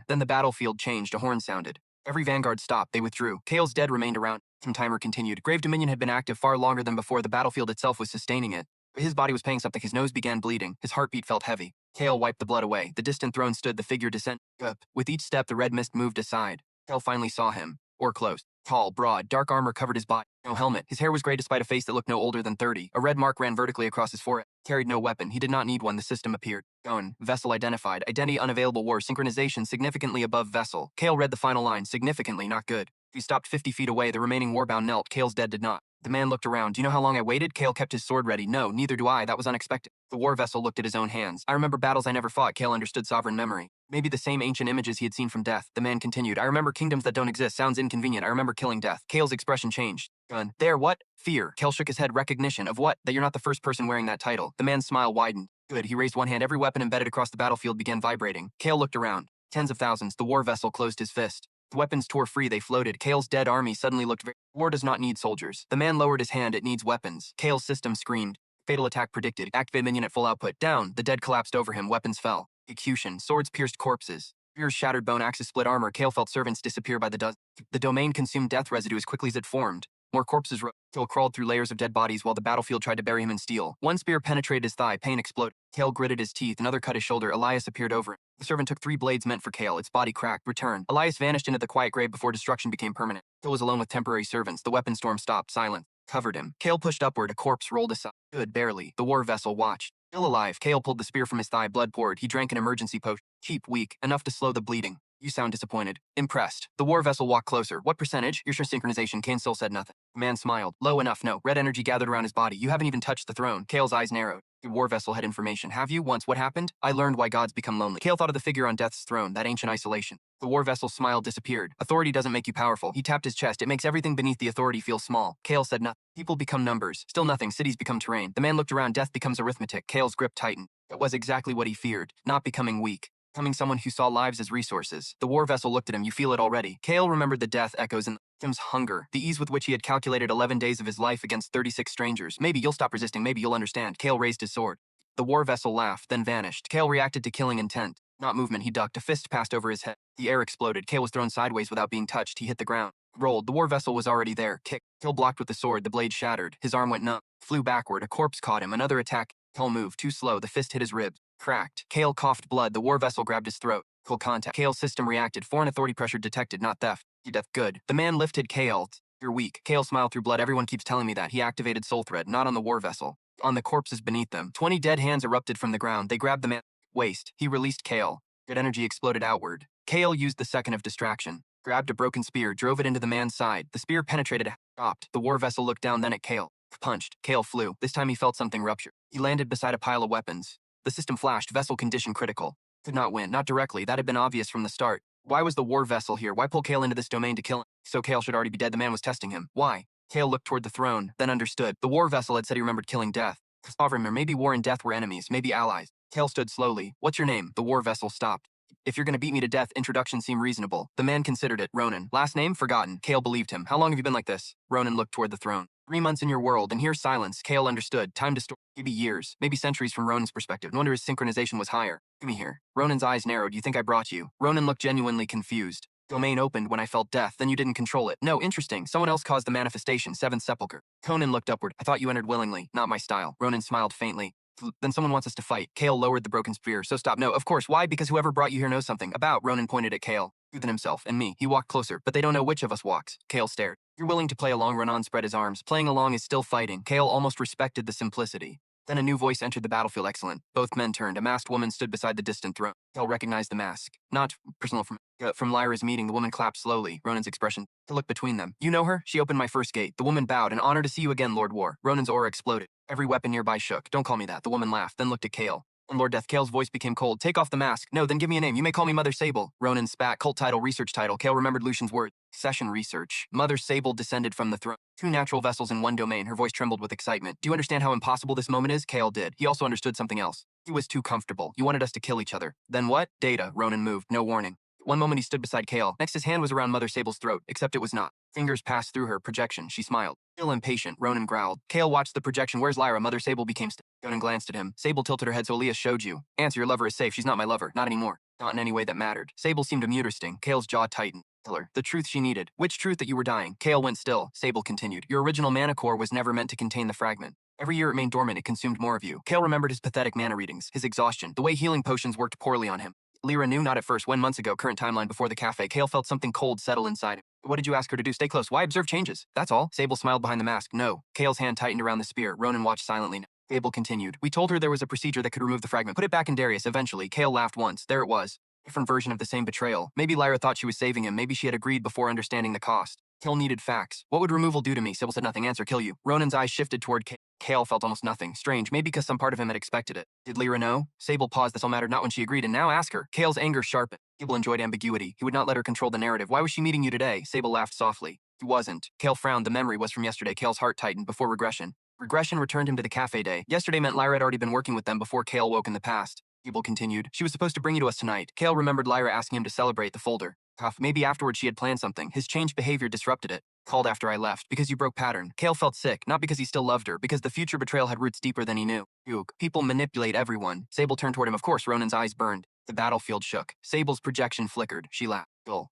Then the battlefield changed. A horn sounded. Every vanguard stopped. They withdrew. Kale's dead remained around. Timer continued. Grave Dominion had been active far longer than before. The battlefield itself was sustaining it. His body was paying something. His nose began bleeding. His heartbeat felt heavy. Kale wiped the blood away. The distant throne stood. The figure descended up. With each step, the red mist moved aside. Kale finally saw him. Or close. Tall, broad, dark armor covered his body. No helmet. His hair was gray despite a face that looked no older than 30. A red mark ran vertically across his forehead. Carried no weapon. He did not need one. The system appeared. Gone. Vessel identified. Identity unavailable. War. Synchronization significantly above vessel. Kale read the final line. Significantly not good. He stopped 50 feet away. The remaining warbound knelt. Kale's dead did not. The man looked around. Do you know how long I waited? Kale kept his sword ready. No, neither do I. That was unexpected. The war vessel looked at his own hands. I remember battles I never fought. Kale understood sovereign memory. Maybe the same ancient images he had seen from death. The man continued. I remember kingdoms that don't exist. Sounds inconvenient. I remember killing death. Kale's expression changed. Gun. There, what? Fear. Kale shook his head. Recognition. Of what? That you're not the first person wearing that title. The man's smile widened. Good. He raised one hand. Every weapon embedded across the battlefield began vibrating. Kale looked around. Tens of thousands. The war vessel closed his fist. The weapons tore free. They floated. Kale's dead army suddenly looked very... War does not need soldiers. The man lowered his hand. It needs weapons. Kale's system screamed. Fatal attack predicted. Activate minion at full output. Down. The dead collapsed over him. Weapons fell. Execution. Swords pierced corpses. Spears shattered bone. Axes split armor. Kale felt servants disappear by the dozen. The domain consumed death residue as quickly as it formed. More corpses rose. Kale crawled through layers of dead bodies while the battlefield tried to bury him in steel. One spear penetrated his thigh. Pain exploded. Kale gritted his teeth. Another cut his shoulder. Elias appeared over him. The servant took 3 blades meant for Kale. Its body cracked. Return. Elias vanished into the quiet grave before destruction became permanent. Kale was alone with temporary servants. The weapon storm stopped. Silence covered him. Kale pushed upward. A corpse rolled aside. Good, barely. The war vessel watched. Still alive. Kale pulled the spear from his thigh. Blood poured. He drank an emergency potion. Cheap, weak, enough to slow the bleeding. You sound disappointed. Impressed. The war vessel walked closer. What percentage? Your sure synchronization. Kane still said nothing. The man smiled. Low enough, no. Red energy gathered around his body. You haven't even touched the throne. Kale's eyes narrowed. Your war vessel had information. Have you? Once. What happened? I learned why gods become lonely. Kale thought of the figure on death's throne, that ancient isolation. The war vessel's smile disappeared. Authority doesn't make you powerful. He tapped his chest. It makes everything beneath the authority feel small. Kale said nothing. People become numbers. Still nothing. Cities become terrain. The man looked around. Death becomes arithmetic. Kale's grip tightened. It was exactly what he feared. Not becoming weak. Becoming someone who saw lives as resources. The war vessel looked at him. You feel it already. Kale remembered the death echoes in Tim's hunger, the ease with which he had calculated 11 days of his life against 36 strangers. Maybe you'll stop resisting. Maybe you'll understand. Kale raised his sword. The war vessel laughed, then vanished. Kale reacted to killing intent. Not movement. He ducked. A fist passed over his head. The air exploded. Kale was thrown sideways without being touched. He hit the ground. Rolled. The war vessel was already there. Kicked. Kale blocked with the sword. The blade shattered. His arm went numb. Flew backward. A corpse caught him. Another attack. Kale moved. Too slow. The fist hit his ribs. Cracked. Kale coughed blood. The war vessel grabbed his throat. Full contact. Kale's system reacted. Foreign authority pressure detected, not theft. Death. Good. The man lifted Kale. You're weak. Kale smiled through blood. Everyone keeps telling me that. He activated soul thread, not on the war vessel. On the corpses beneath them. 20 dead hands erupted from the ground. They grabbed the man's waist. He released Kale. Good energy exploded outward. Kale used the second of distraction. Grabbed a broken spear, drove it into the man's side. The spear penetrated, stopped. The war vessel looked down, then at Kale. Punched. Kale flew. This time he felt something rupture. He landed beside a pile of weapons. The system flashed. Vessel condition critical. Could not win. Not directly. That had been obvious from the start. Why was the war vessel here? Why pull Kale into this domain to kill him? So Kale should already be dead. The man was testing him. Why? Kale looked toward the throne, then understood. The war vessel had said he remembered killing death. Sovereign, or maybe war and death were enemies, maybe allies. Kale stood slowly. What's your name? The war vessel stopped. If you're gonna beat me to death, introduction seemed reasonable. The man considered it. Ronan. Last name? Forgotten. Kale believed him. How long have you been like this? Ronan looked toward the throne. 3 months in your world, and here's silence. Kale understood. Time to store. Maybe years. Maybe centuries from Ronan's perspective. No wonder his synchronization was higher. Give me here. Ronan's eyes narrowed. You think I brought you? Ronan looked genuinely confused. Domain opened when I felt death, then you didn't control it. No, interesting. Someone else caused the manifestation. 7th sepulcher. Conan looked upward. I thought you entered willingly. Not my style. Ronan smiled faintly. Then someone wants us to fight. Kale lowered the broken spear. So stop. No, of course. Why? Because whoever brought you here knows something. About. Ronan pointed at Kale. You than himself and me. He walked closer, but they don't know which of us walks. Kale stared. You're willing to play along. Ronan spread his arms. Playing along is still fighting. Kale almost respected the simplicity. Then a new voice entered the battlefield. Excellent. Both men turned. A masked woman stood beside the distant throne. Kale recognized the mask. Not personal from Lyra's meeting. The woman clapped slowly. Ronan's expression. To look between them. You know her? She opened my first gate. The woman bowed. An honor to see you again, Lord War. Ronan's aura exploded. Every weapon nearby shook. Don't call me that. The woman laughed, then looked at Kale. And Lord Death, Kale's voice became cold. Take off the mask. No, then give me a name. You may call me Mother Sable. Ronan spat. Cult title, research title. Kale remembered Lucian's word. Session research. Mother Sable descended from the throne. Two natural vessels in one domain. Her voice trembled with excitement. Do you understand how impossible this moment is? Kale did. He also understood something else. He was too comfortable. You wanted us to kill each other. Then what? Data. Ronan moved. No warning. One moment he stood beside Kale. Next his hand was around Mother Sable's throat, except it was not. Fingers passed through her projection. She smiled. Still impatient, Ronan growled. Kale watched the projection. Where's Lyra? Mother Sable became still. Ronan glanced at him. Sable tilted her head. So Elias showed you. Answer, your lover is safe. She's not my lover. Not anymore. Not in any way that mattered. Sable seemed interesting. Kale's jaw tightened. Tell her. The truth she needed. Which truth? That you were dying. Kale went still. Sable continued. Your original mana core was never meant to contain the fragment. Every year it remained dormant, it consumed more of you. Kale remembered his pathetic mana readings, his exhaustion, the way healing potions worked poorly on him. Lyra knew not at first. When months ago, current timeline before the cafe, Kale felt something cold settle inside him. What did you ask her to do? Stay close. Why observe changes? That's all. Sable smiled behind the mask. No. Kale's hand tightened around the spear. Ronan watched silently. Sable continued. We told her there was a procedure that could remove the fragment. Put it back in Darius. Eventually, Kale laughed once. There it was. Different version of the same betrayal. Maybe Lyra thought she was saving him. Maybe she had agreed before understanding the cost. Kale needed facts. What would removal do to me? Sable said nothing. Answer, kill you. Ronan's eyes shifted toward Kale. Kale felt almost nothing. Strange, maybe because some part of him had expected it. Did Lyra know? Sable paused. This all mattered not when she agreed, and now ask her. Kale's anger sharpened. Sable enjoyed ambiguity. He would not let her control the narrative. Why was she meeting you today? Sable laughed softly. He wasn't. Kale frowned. The memory was from yesterday. Kale's heart tightened before regression. Regression returned him to the cafe day. Yesterday meant Lyra had already been working with them before Kale woke in the past. Sable continued. She was supposed to bring you to us tonight. Kale remembered Lyra asking him to celebrate the folder. Tough. Maybe afterwards she had planned something. His changed behavior disrupted it. Called after I left, because you broke pattern. Kale felt sick, not because he still loved her, because the future betrayal had roots deeper than he knew. Oog. People manipulate everyone. Sable turned toward him. Of course, Ronan's eyes burned. The battlefield shook. Sable's projection flickered. She laughed.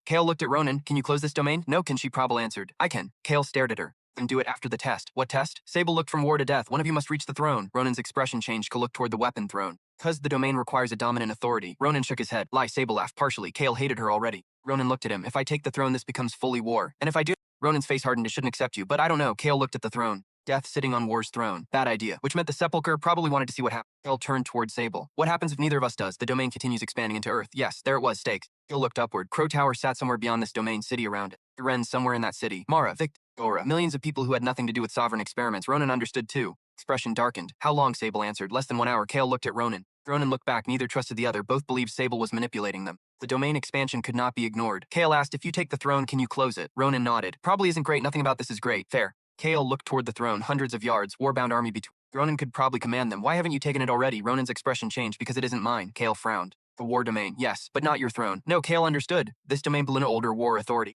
Kale looked at Ronan. Can you close this domain? No, can she? Probable answered. I can. Kale stared at her. Then do it after the test. What test? Sable looked from war to death. One of you must reach the throne. Ronan's expression changed. Kale looked toward the weapon throne. Because the domain requires a dominant authority. Ronan shook his head. Lie, Sable laughed partially. Kale hated her already. Ronan looked at him. If I take the throne, this becomes fully war. And if I do... Ronan's face hardened. It shouldn't accept you, but I don't know. Kale looked at the throne. Death sitting on war's throne. Bad idea. Which meant the sepulchre probably wanted to see what happened. Kale turned toward Sable. What happens if neither of us does? The domain continues expanding into Earth. Yes, there it was. Stakes. Kale looked upward. Crow Tower sat somewhere beyond this domain, city around it. Ren somewhere in that city. Mara, Victor, Gora. Millions of people who had nothing to do with sovereign experiments. Ronan understood too. Expression darkened. How long? Sable answered. Less than 1 hour. Kale looked at Ronan. Ronan looked back. Neither trusted the other. Both believed Sable was manipulating them. The domain expansion could not be ignored. Kale asked, if you take the throne, can you close it? Ronan nodded. Probably isn't great. Nothing about this is great. Fair. Kale looked toward the throne. Hundreds of yards. Warbound army between. Ronan could probably command them. Why haven't you taken it already? Ronan's expression changed. Because it isn't mine. Kale frowned. The war domain, yes, but not your throne. No, Kale understood. This domain belonged to older war authority.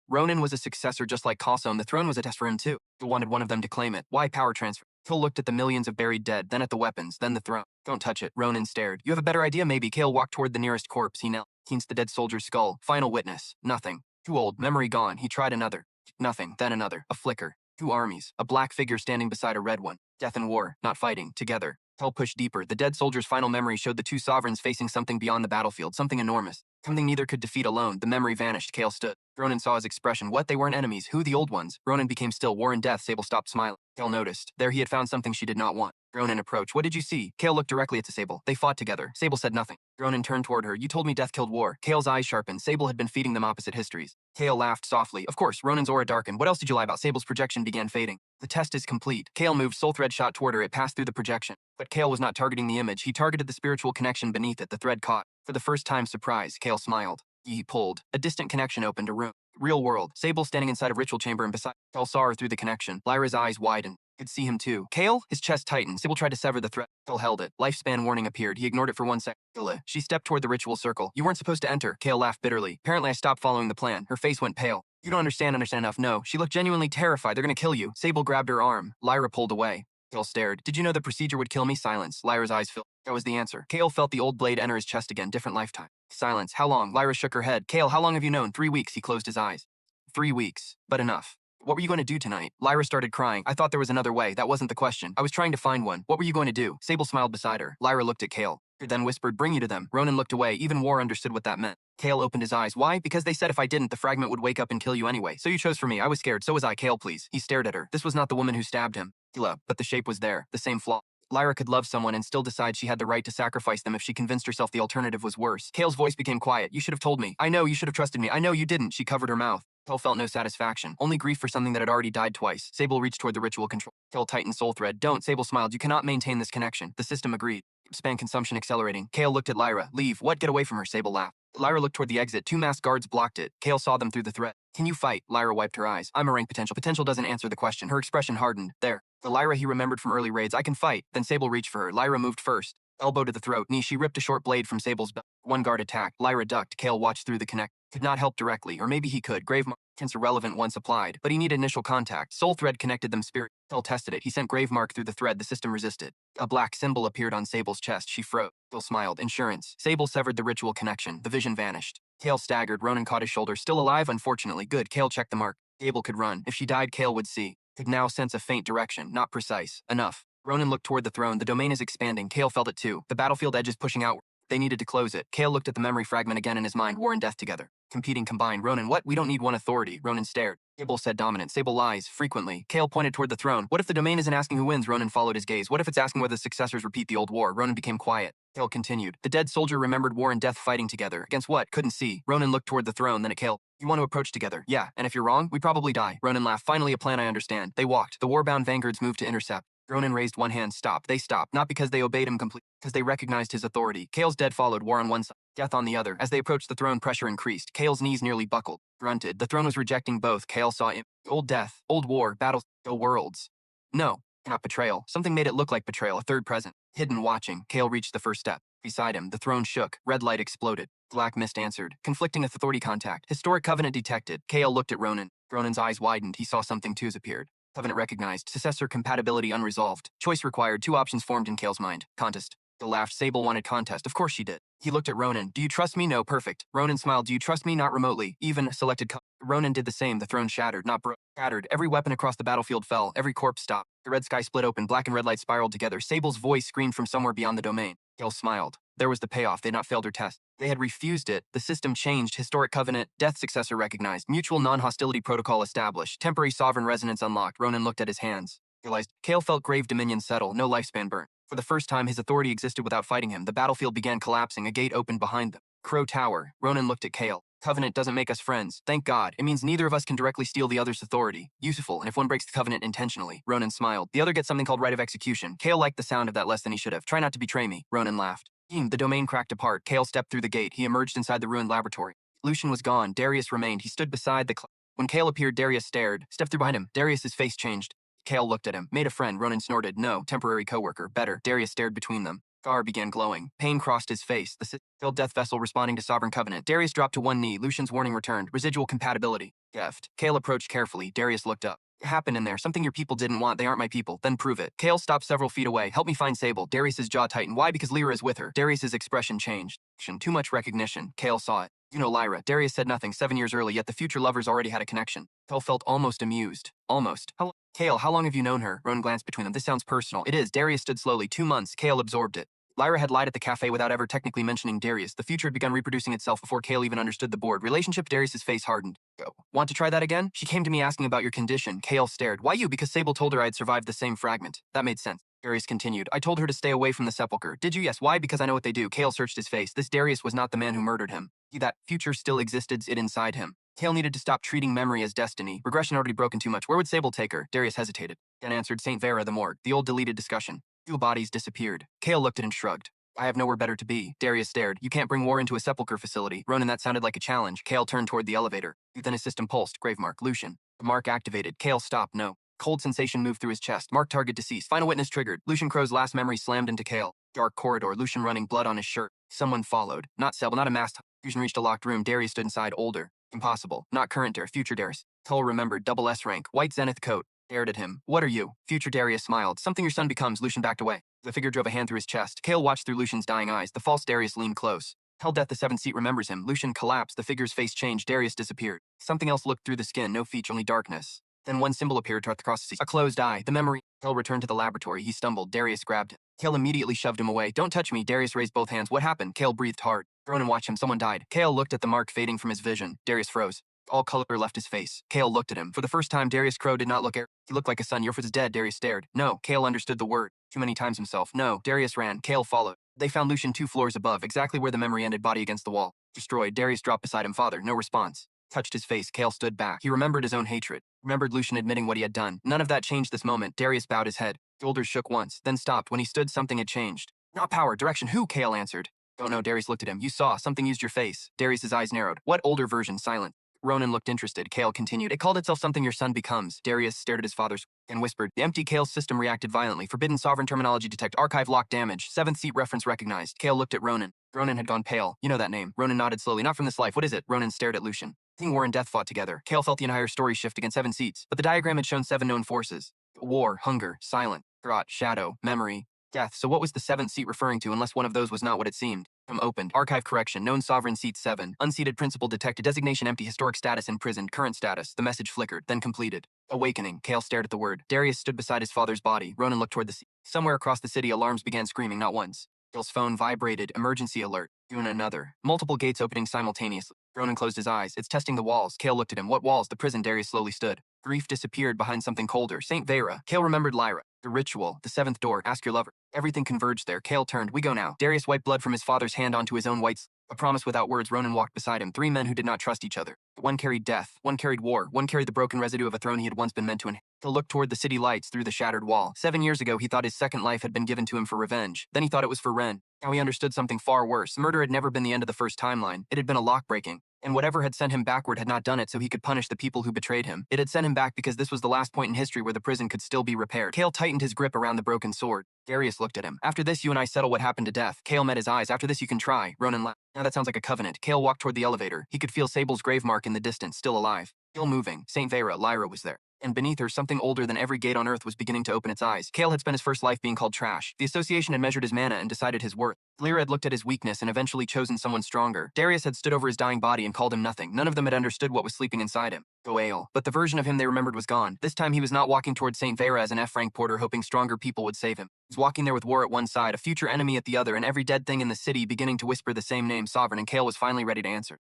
Ronan was a successor just like Kalson. The throne was a test for him too. He wanted one of them to claim it. Why power transfer? Kale looked at the millions of buried dead, then at the weapons, then the throne. Don't touch it. Ronan stared. You have a better idea maybe. Kale walked toward the nearest corpse. He knelt. Against the dead soldier's skull. Final witness. Nothing. Too old. Memory gone. He tried another. Nothing. Then another. A flicker. Two armies. A black figure standing beside a red one. Death and war. Not fighting. Together. Kale pushed deeper. The dead soldier's final memory showed the two sovereigns facing something beyond the battlefield. Something enormous. Something neither could defeat alone. The memory vanished. Kale stood. Ronan saw his expression. What? They weren't enemies. Who? The old ones. Ronan became still. War and death. Sable stopped smiling. Kale noticed. There he had found something she did not want. Ronan approached. What did you see? Kale looked directly at Sable. They fought together. Sable said nothing. Ronan turned toward her. You told me death killed war. Kale's eyes sharpened. Sable had been feeding them opposite histories. Kale laughed softly. Of course. Ronan's aura darkened. What else did you lie about? Sable's projection began fading. The test is complete. Kale moved. Soul thread shot toward her. It passed through the projection. But Kale was not targeting the image. He targeted the spiritual connection beneath it. The thread caught. For the first time, surprise. Kale smiled. He pulled. A distant connection opened a room. Real world. Sable standing inside a ritual chamber and beside. Kale saw her through the connection. Lyra's eyes widened. Could see him too. Kale? His chest tightened. Sable tried to sever the thread. Kale held it. Lifespan warning appeared. He ignored it for 1 second. She stepped toward the ritual circle. You weren't supposed to enter. Kale laughed bitterly. Apparently I stopped following the plan. Her face went pale. You don't understand enough. No. She looked genuinely terrified. They're gonna kill you. Sable grabbed her arm. Lyra pulled away. Kale stared. Did you know the procedure would kill me? Silence. Lyra's eyes filled. That was the answer. Kale felt the old blade enter his chest again. Different lifetime. Silence. How long? Lyra shook her head. Kale, how long have you known? 3 weeks. He closed his eyes. 3 weeks. But enough. What were you going to do tonight? Lyra started crying. I thought there was another way. That wasn't the question. I was trying to find one. What were you going to do? Sable smiled beside her. Lyra looked at Kale. Then whispered, bring you to them. Ronan looked away. Even War understood what that meant. Kale opened his eyes. Why? Because they said if I didn't, the fragment would wake up and kill you anyway. So you chose for me. I was scared. So was I. Kale, please. He stared at her. This was not the woman who stabbed him. But the shape was there. The same flaw. Lyra could love someone and still decide she had the right to sacrifice them if she convinced herself the alternative was worse. Kale's voice became quiet. You should have told me. I know, you should have trusted me. I know you didn't. She covered her mouth. Kale felt no satisfaction, only grief for something that had already died twice. Sable reached toward the ritual control. Kale tightened soul thread. Don't. Sable smiled. You cannot maintain this connection. The system agreed. span consumption accelerating. Kale looked at Lyra. Leave. What? Get away from her, Sable laughed. Lyra looked toward the exit. 2 masked guards blocked it. Kale saw them through the threat. Can you fight? Lyra wiped her eyes. I'm a rank potential. Potential doesn't answer the question. Her expression hardened. There. The Lyra he remembered from early raids. I can fight. Then Sable reached for her. Lyra moved first. Elbow to the throat. Knee. She ripped a short blade from Sable's belt. One guard attacked. Lyra ducked. Kale watched through the connect. Could not help directly, or maybe he could. Grave mark irrelevant once applied, but he needed initial contact. Soul thread connected them. Spirit. Kale tested it. He sent grave mark through the thread. The system resisted. A black symbol appeared on Sable's chest. She froze. Kale smiled. Insurance. Sable severed the ritual connection. The vision vanished. Kale staggered. Ronan caught his shoulder. Still alive, unfortunately. Good. Kale checked the mark. Sable could run. If she died, Kale would see. Could now sense a faint direction. Not precise. Enough. Ronan looked toward the throne. The domain is expanding. Kale felt it too. The battlefield edge is pushing outward. They needed to close it. Kale looked at the memory fragment again in his mind. War and death together. Competing combined. Ronan, what? We don't need one authority. Ronan stared. Sable said dominant. Sable lies. Frequently. Kale pointed toward the throne. What if the domain isn't asking who wins? Ronan followed his gaze. What if it's asking whether the successors repeat the old war? Ronan became quiet. Kale continued. The dead soldier remembered war and death fighting together. Against what? Couldn't see. Ronan looked toward the throne, then at Kale. You want to approach together? Yeah, and if you're wrong, we probably die. Ronan laughed. Finally a plan I understand. They walked. The war-bound vanguards moved to intercept. Ronan raised one hand. Stop. They stopped. Not because they obeyed him completely, because they recognized his authority. Kale's dead followed. War on one side, death on the other. As they approached the throne, pressure increased. Kale's knees nearly buckled. Grunted. The throne was rejecting both. Kale saw it. Old death. Old war. Battles. Go worlds. No. Not betrayal. Something made it look like betrayal. A third present. Hidden watching. Kale reached the first step. Beside him, the throne shook. Red light exploded. Black mist answered. Conflicting authority contact. Historic covenant detected. Kale looked at Ronan. Ronan's eyes widened. He saw something two's appeared. Covenant recognized. Successor compatibility unresolved. Choice required. 2 options formed in Kale's mind. Contest. Kale laughed. Sable wanted contest. Of course she did. He looked at Ronan. Do you trust me? No. Perfect. Ronan smiled. Do you trust me? Not remotely. Even selected. Ronan did the same. The throne shattered. Not broke. Shattered. Every weapon across the battlefield fell. Every corpse stopped. The red sky split open. Black and red light spiraled together. Sable's voice screamed from somewhere beyond the domain. Kale smiled. There was the payoff. They had not failed her test. They had refused it. The system changed. Historic covenant. Death successor recognized. Mutual non-hostility protocol established. Temporary sovereign resonance unlocked. Ronan looked at his hands. Realized. Kale felt grave dominion settle. No lifespan burn. For the first time, his authority existed without fighting him. The battlefield began collapsing. A gate opened behind them. Crow Tower. Ronan looked at Kale. Covenant doesn't make us friends. Thank God. It means neither of us can directly steal the other's authority. Useful, and if one breaks the covenant intentionally. Ronan smiled. The other gets something called right of execution. Kale liked the sound of that less than he should have. Try not to betray me. Ronan laughed. The domain cracked apart. Kale stepped through the gate. He emerged inside the ruined laboratory. Lucian was gone. Darius remained. He stood beside the When Kale appeared, Darius stared. Stepped through behind him. Darius's face changed. Kale looked at him. Made a friend. Ronan snorted. No. Temporary coworker. Better. Darius stared between them. Gar began glowing. Pain crossed his face. The filled death vessel responding to Sovereign Covenant. Darius dropped to one knee. Lucian's warning returned. Residual compatibility. Geft. Kale approached carefully. Darius looked up. What happened in there? Something your people didn't want. They aren't my people. Then prove it. Kale stopped several feet away. Help me find Sable. Darius's jaw tightened. Why? Because Lyra is with her. Darius's expression changed. Too much recognition. Kale saw it. You know Lyra. Darius said nothing 7 years early, yet the future lovers already had a connection. Kale felt almost amused. Almost. Kale, how long have you known her? Ronan glanced between them. This sounds personal. It is. Darius stood slowly. 2 months. Kale absorbed it. Lyra had lied at the cafe without ever technically mentioning Darius. The future had begun reproducing itself before Kale even understood the board. Relationship. Darius's face hardened. Go. Want to try that again? She came to me asking about your condition. Kale stared. Why you? Because Sable told her I had survived the same fragment. That made sense. Darius continued. I told her to stay away from the sepulchre. Did you? Yes. Why? Because I know what they do. Kale searched his face. This Darius was not the man who murdered him. That future still existed it inside him. Kale needed to stop treating memory as destiny. Regression already broken too much. Where would Sable take her? Darius hesitated. Then answered St. Vera, the morgue. The old deleted discussion. 2 bodies disappeared. Kale looked at and shrugged. I have nowhere better to be. Darius stared. You can't bring war into a sepulchre facility. Ronan, that sounded like a challenge. Kale turned toward the elevator. Then his system pulsed. Grave mark. Lucian. The mark activated. Kale stopped. No. Cold sensation moved through his chest. Mark target deceased. Final witness triggered. Lucian Crow's last memory slammed into Kale. Dark corridor. Lucian running. Blood on his shirt. Someone followed. Not Sable. Not a masked. Fusion reached a locked room. Darius stood inside. Older. Impossible. Not current Darius. Future Darius. Kale remembered. Double S rank. White zenith coat. Stared at him. What are you? Future Darius smiled. Something your son becomes. Lucian backed away. The figure drove a hand through his chest. Kale watched through Lucian's dying eyes. The false Darius leaned close. Held Death the 7th seat remembers him. Lucian collapsed. The figure's face changed. Darius disappeared. Something else looked through the skin. No feature, only darkness. Then one symbol appeared across the seat. A closed eye. The memory. Kale returned to the laboratory. He stumbled. Darius grabbed him. Kale immediately shoved him away. Don't touch me. Darius raised both hands. What happened? Kale breathed hard. Ronan watched him. Someone died. Kale looked at the mark fading from his vision. Darius froze. All color left his face. Kale looked at him. For the first time, Darius Crow did not look arrogant. He looked like a son. Your foot is dead. Darius stared. No. Kale understood the word. Too many times himself. No. Darius ran. Kale followed. They found Lucian 2 floors above, exactly where the memory ended, body against the wall. Destroyed. Darius dropped beside him. Father. No response. Touched his face. Kale stood back. He remembered his own hatred. Remembered Lucian admitting what he had done. None of that changed this moment. Darius bowed his head. Shoulders shook once, then stopped. When he stood, something had changed. Not power, direction, who? Kale answered. Don't know, Darius looked at him. You saw, something used your face. Darius's eyes narrowed. What? Older version, silent. Ronan looked interested. Kale continued. It called itself something your son becomes. Darius stared at his father and whispered. The empty Kale's system reacted violently. Forbidden sovereign terminology detect. Archive lock damage. 7th seat reference recognized. Kale looked at Ronan. Ronan had gone pale. You know that name. Ronan nodded slowly. Not from this life. What is it? Ronan stared at Lucian. King War and Death fought together. Kale felt the entire story shift against 7 seats, but the diagram had shown 7 known forces. War, hunger, silent, rot, shadow, memory, death. So what was the 7th seat referring to unless one of those was not what it seemed? Opened. Archive correction. Known sovereign seat 7. Unseated principal detected. Designation empty. Historic status imprisoned. Current status. The message flickered. Then completed. Awakening. Kale stared at the word. Darius stood beside his father's body. Ronan looked toward the sea. Somewhere across the city, alarms began screaming, not once. Kale's phone vibrated. Emergency alert. Doing another. Multiple gates opening simultaneously. Ronan closed his eyes. It's testing the walls. Kale looked at him. What walls? The prison. Darius slowly stood. Grief disappeared behind something colder. St. Vera. Kale remembered Lyra. The ritual. The 7th door. Ask your lover. Everything converged there. Kale turned. We go now. Darius wiped blood from his father's hand onto his own white sleeve. A promise without words. Ronan walked beside him. 3 men who did not trust each other. One carried death. One carried war. One carried the broken residue of a throne he had once been meant to inherit. He looked toward the city lights through the shattered wall. 7 years ago, he thought his second life had been given to him for revenge. Then he thought it was for Ren. Now he understood something far worse. Murder had never been the end of the first timeline. It had been a lock breaking. And whatever had sent him backward had not done it so he could punish the people who betrayed him. It had sent him back because this was the last point in history where the prison could still be repaired. Kale tightened his grip around the broken sword. Darius looked at him. After this, you and I settle what happened to Death. Kale met his eyes. After this, you can try. Ronan laughed. Now that sounds like a covenant. Kale walked toward the elevator. He could feel Sable's grave mark in the distance, still alive. Still moving. St. Vera, Lyra was there. And beneath her, something older than every gate on Earth was beginning to open its eyes. Kale had spent his first life being called trash. The association had measured his mana and decided his worth. Lyra had looked at his weakness and eventually chosen someone stronger. Darius had stood over his dying body and called him nothing. None of them had understood what was sleeping inside him. Goale. But the version of him they remembered was gone. This time he was not walking toward St. Vera as an F-rank porter hoping stronger people would save him. He was walking there with war at one side, a future enemy at the other, and every dead thing in the city beginning to whisper the same name, Sovereign, and Kale was finally ready to answer.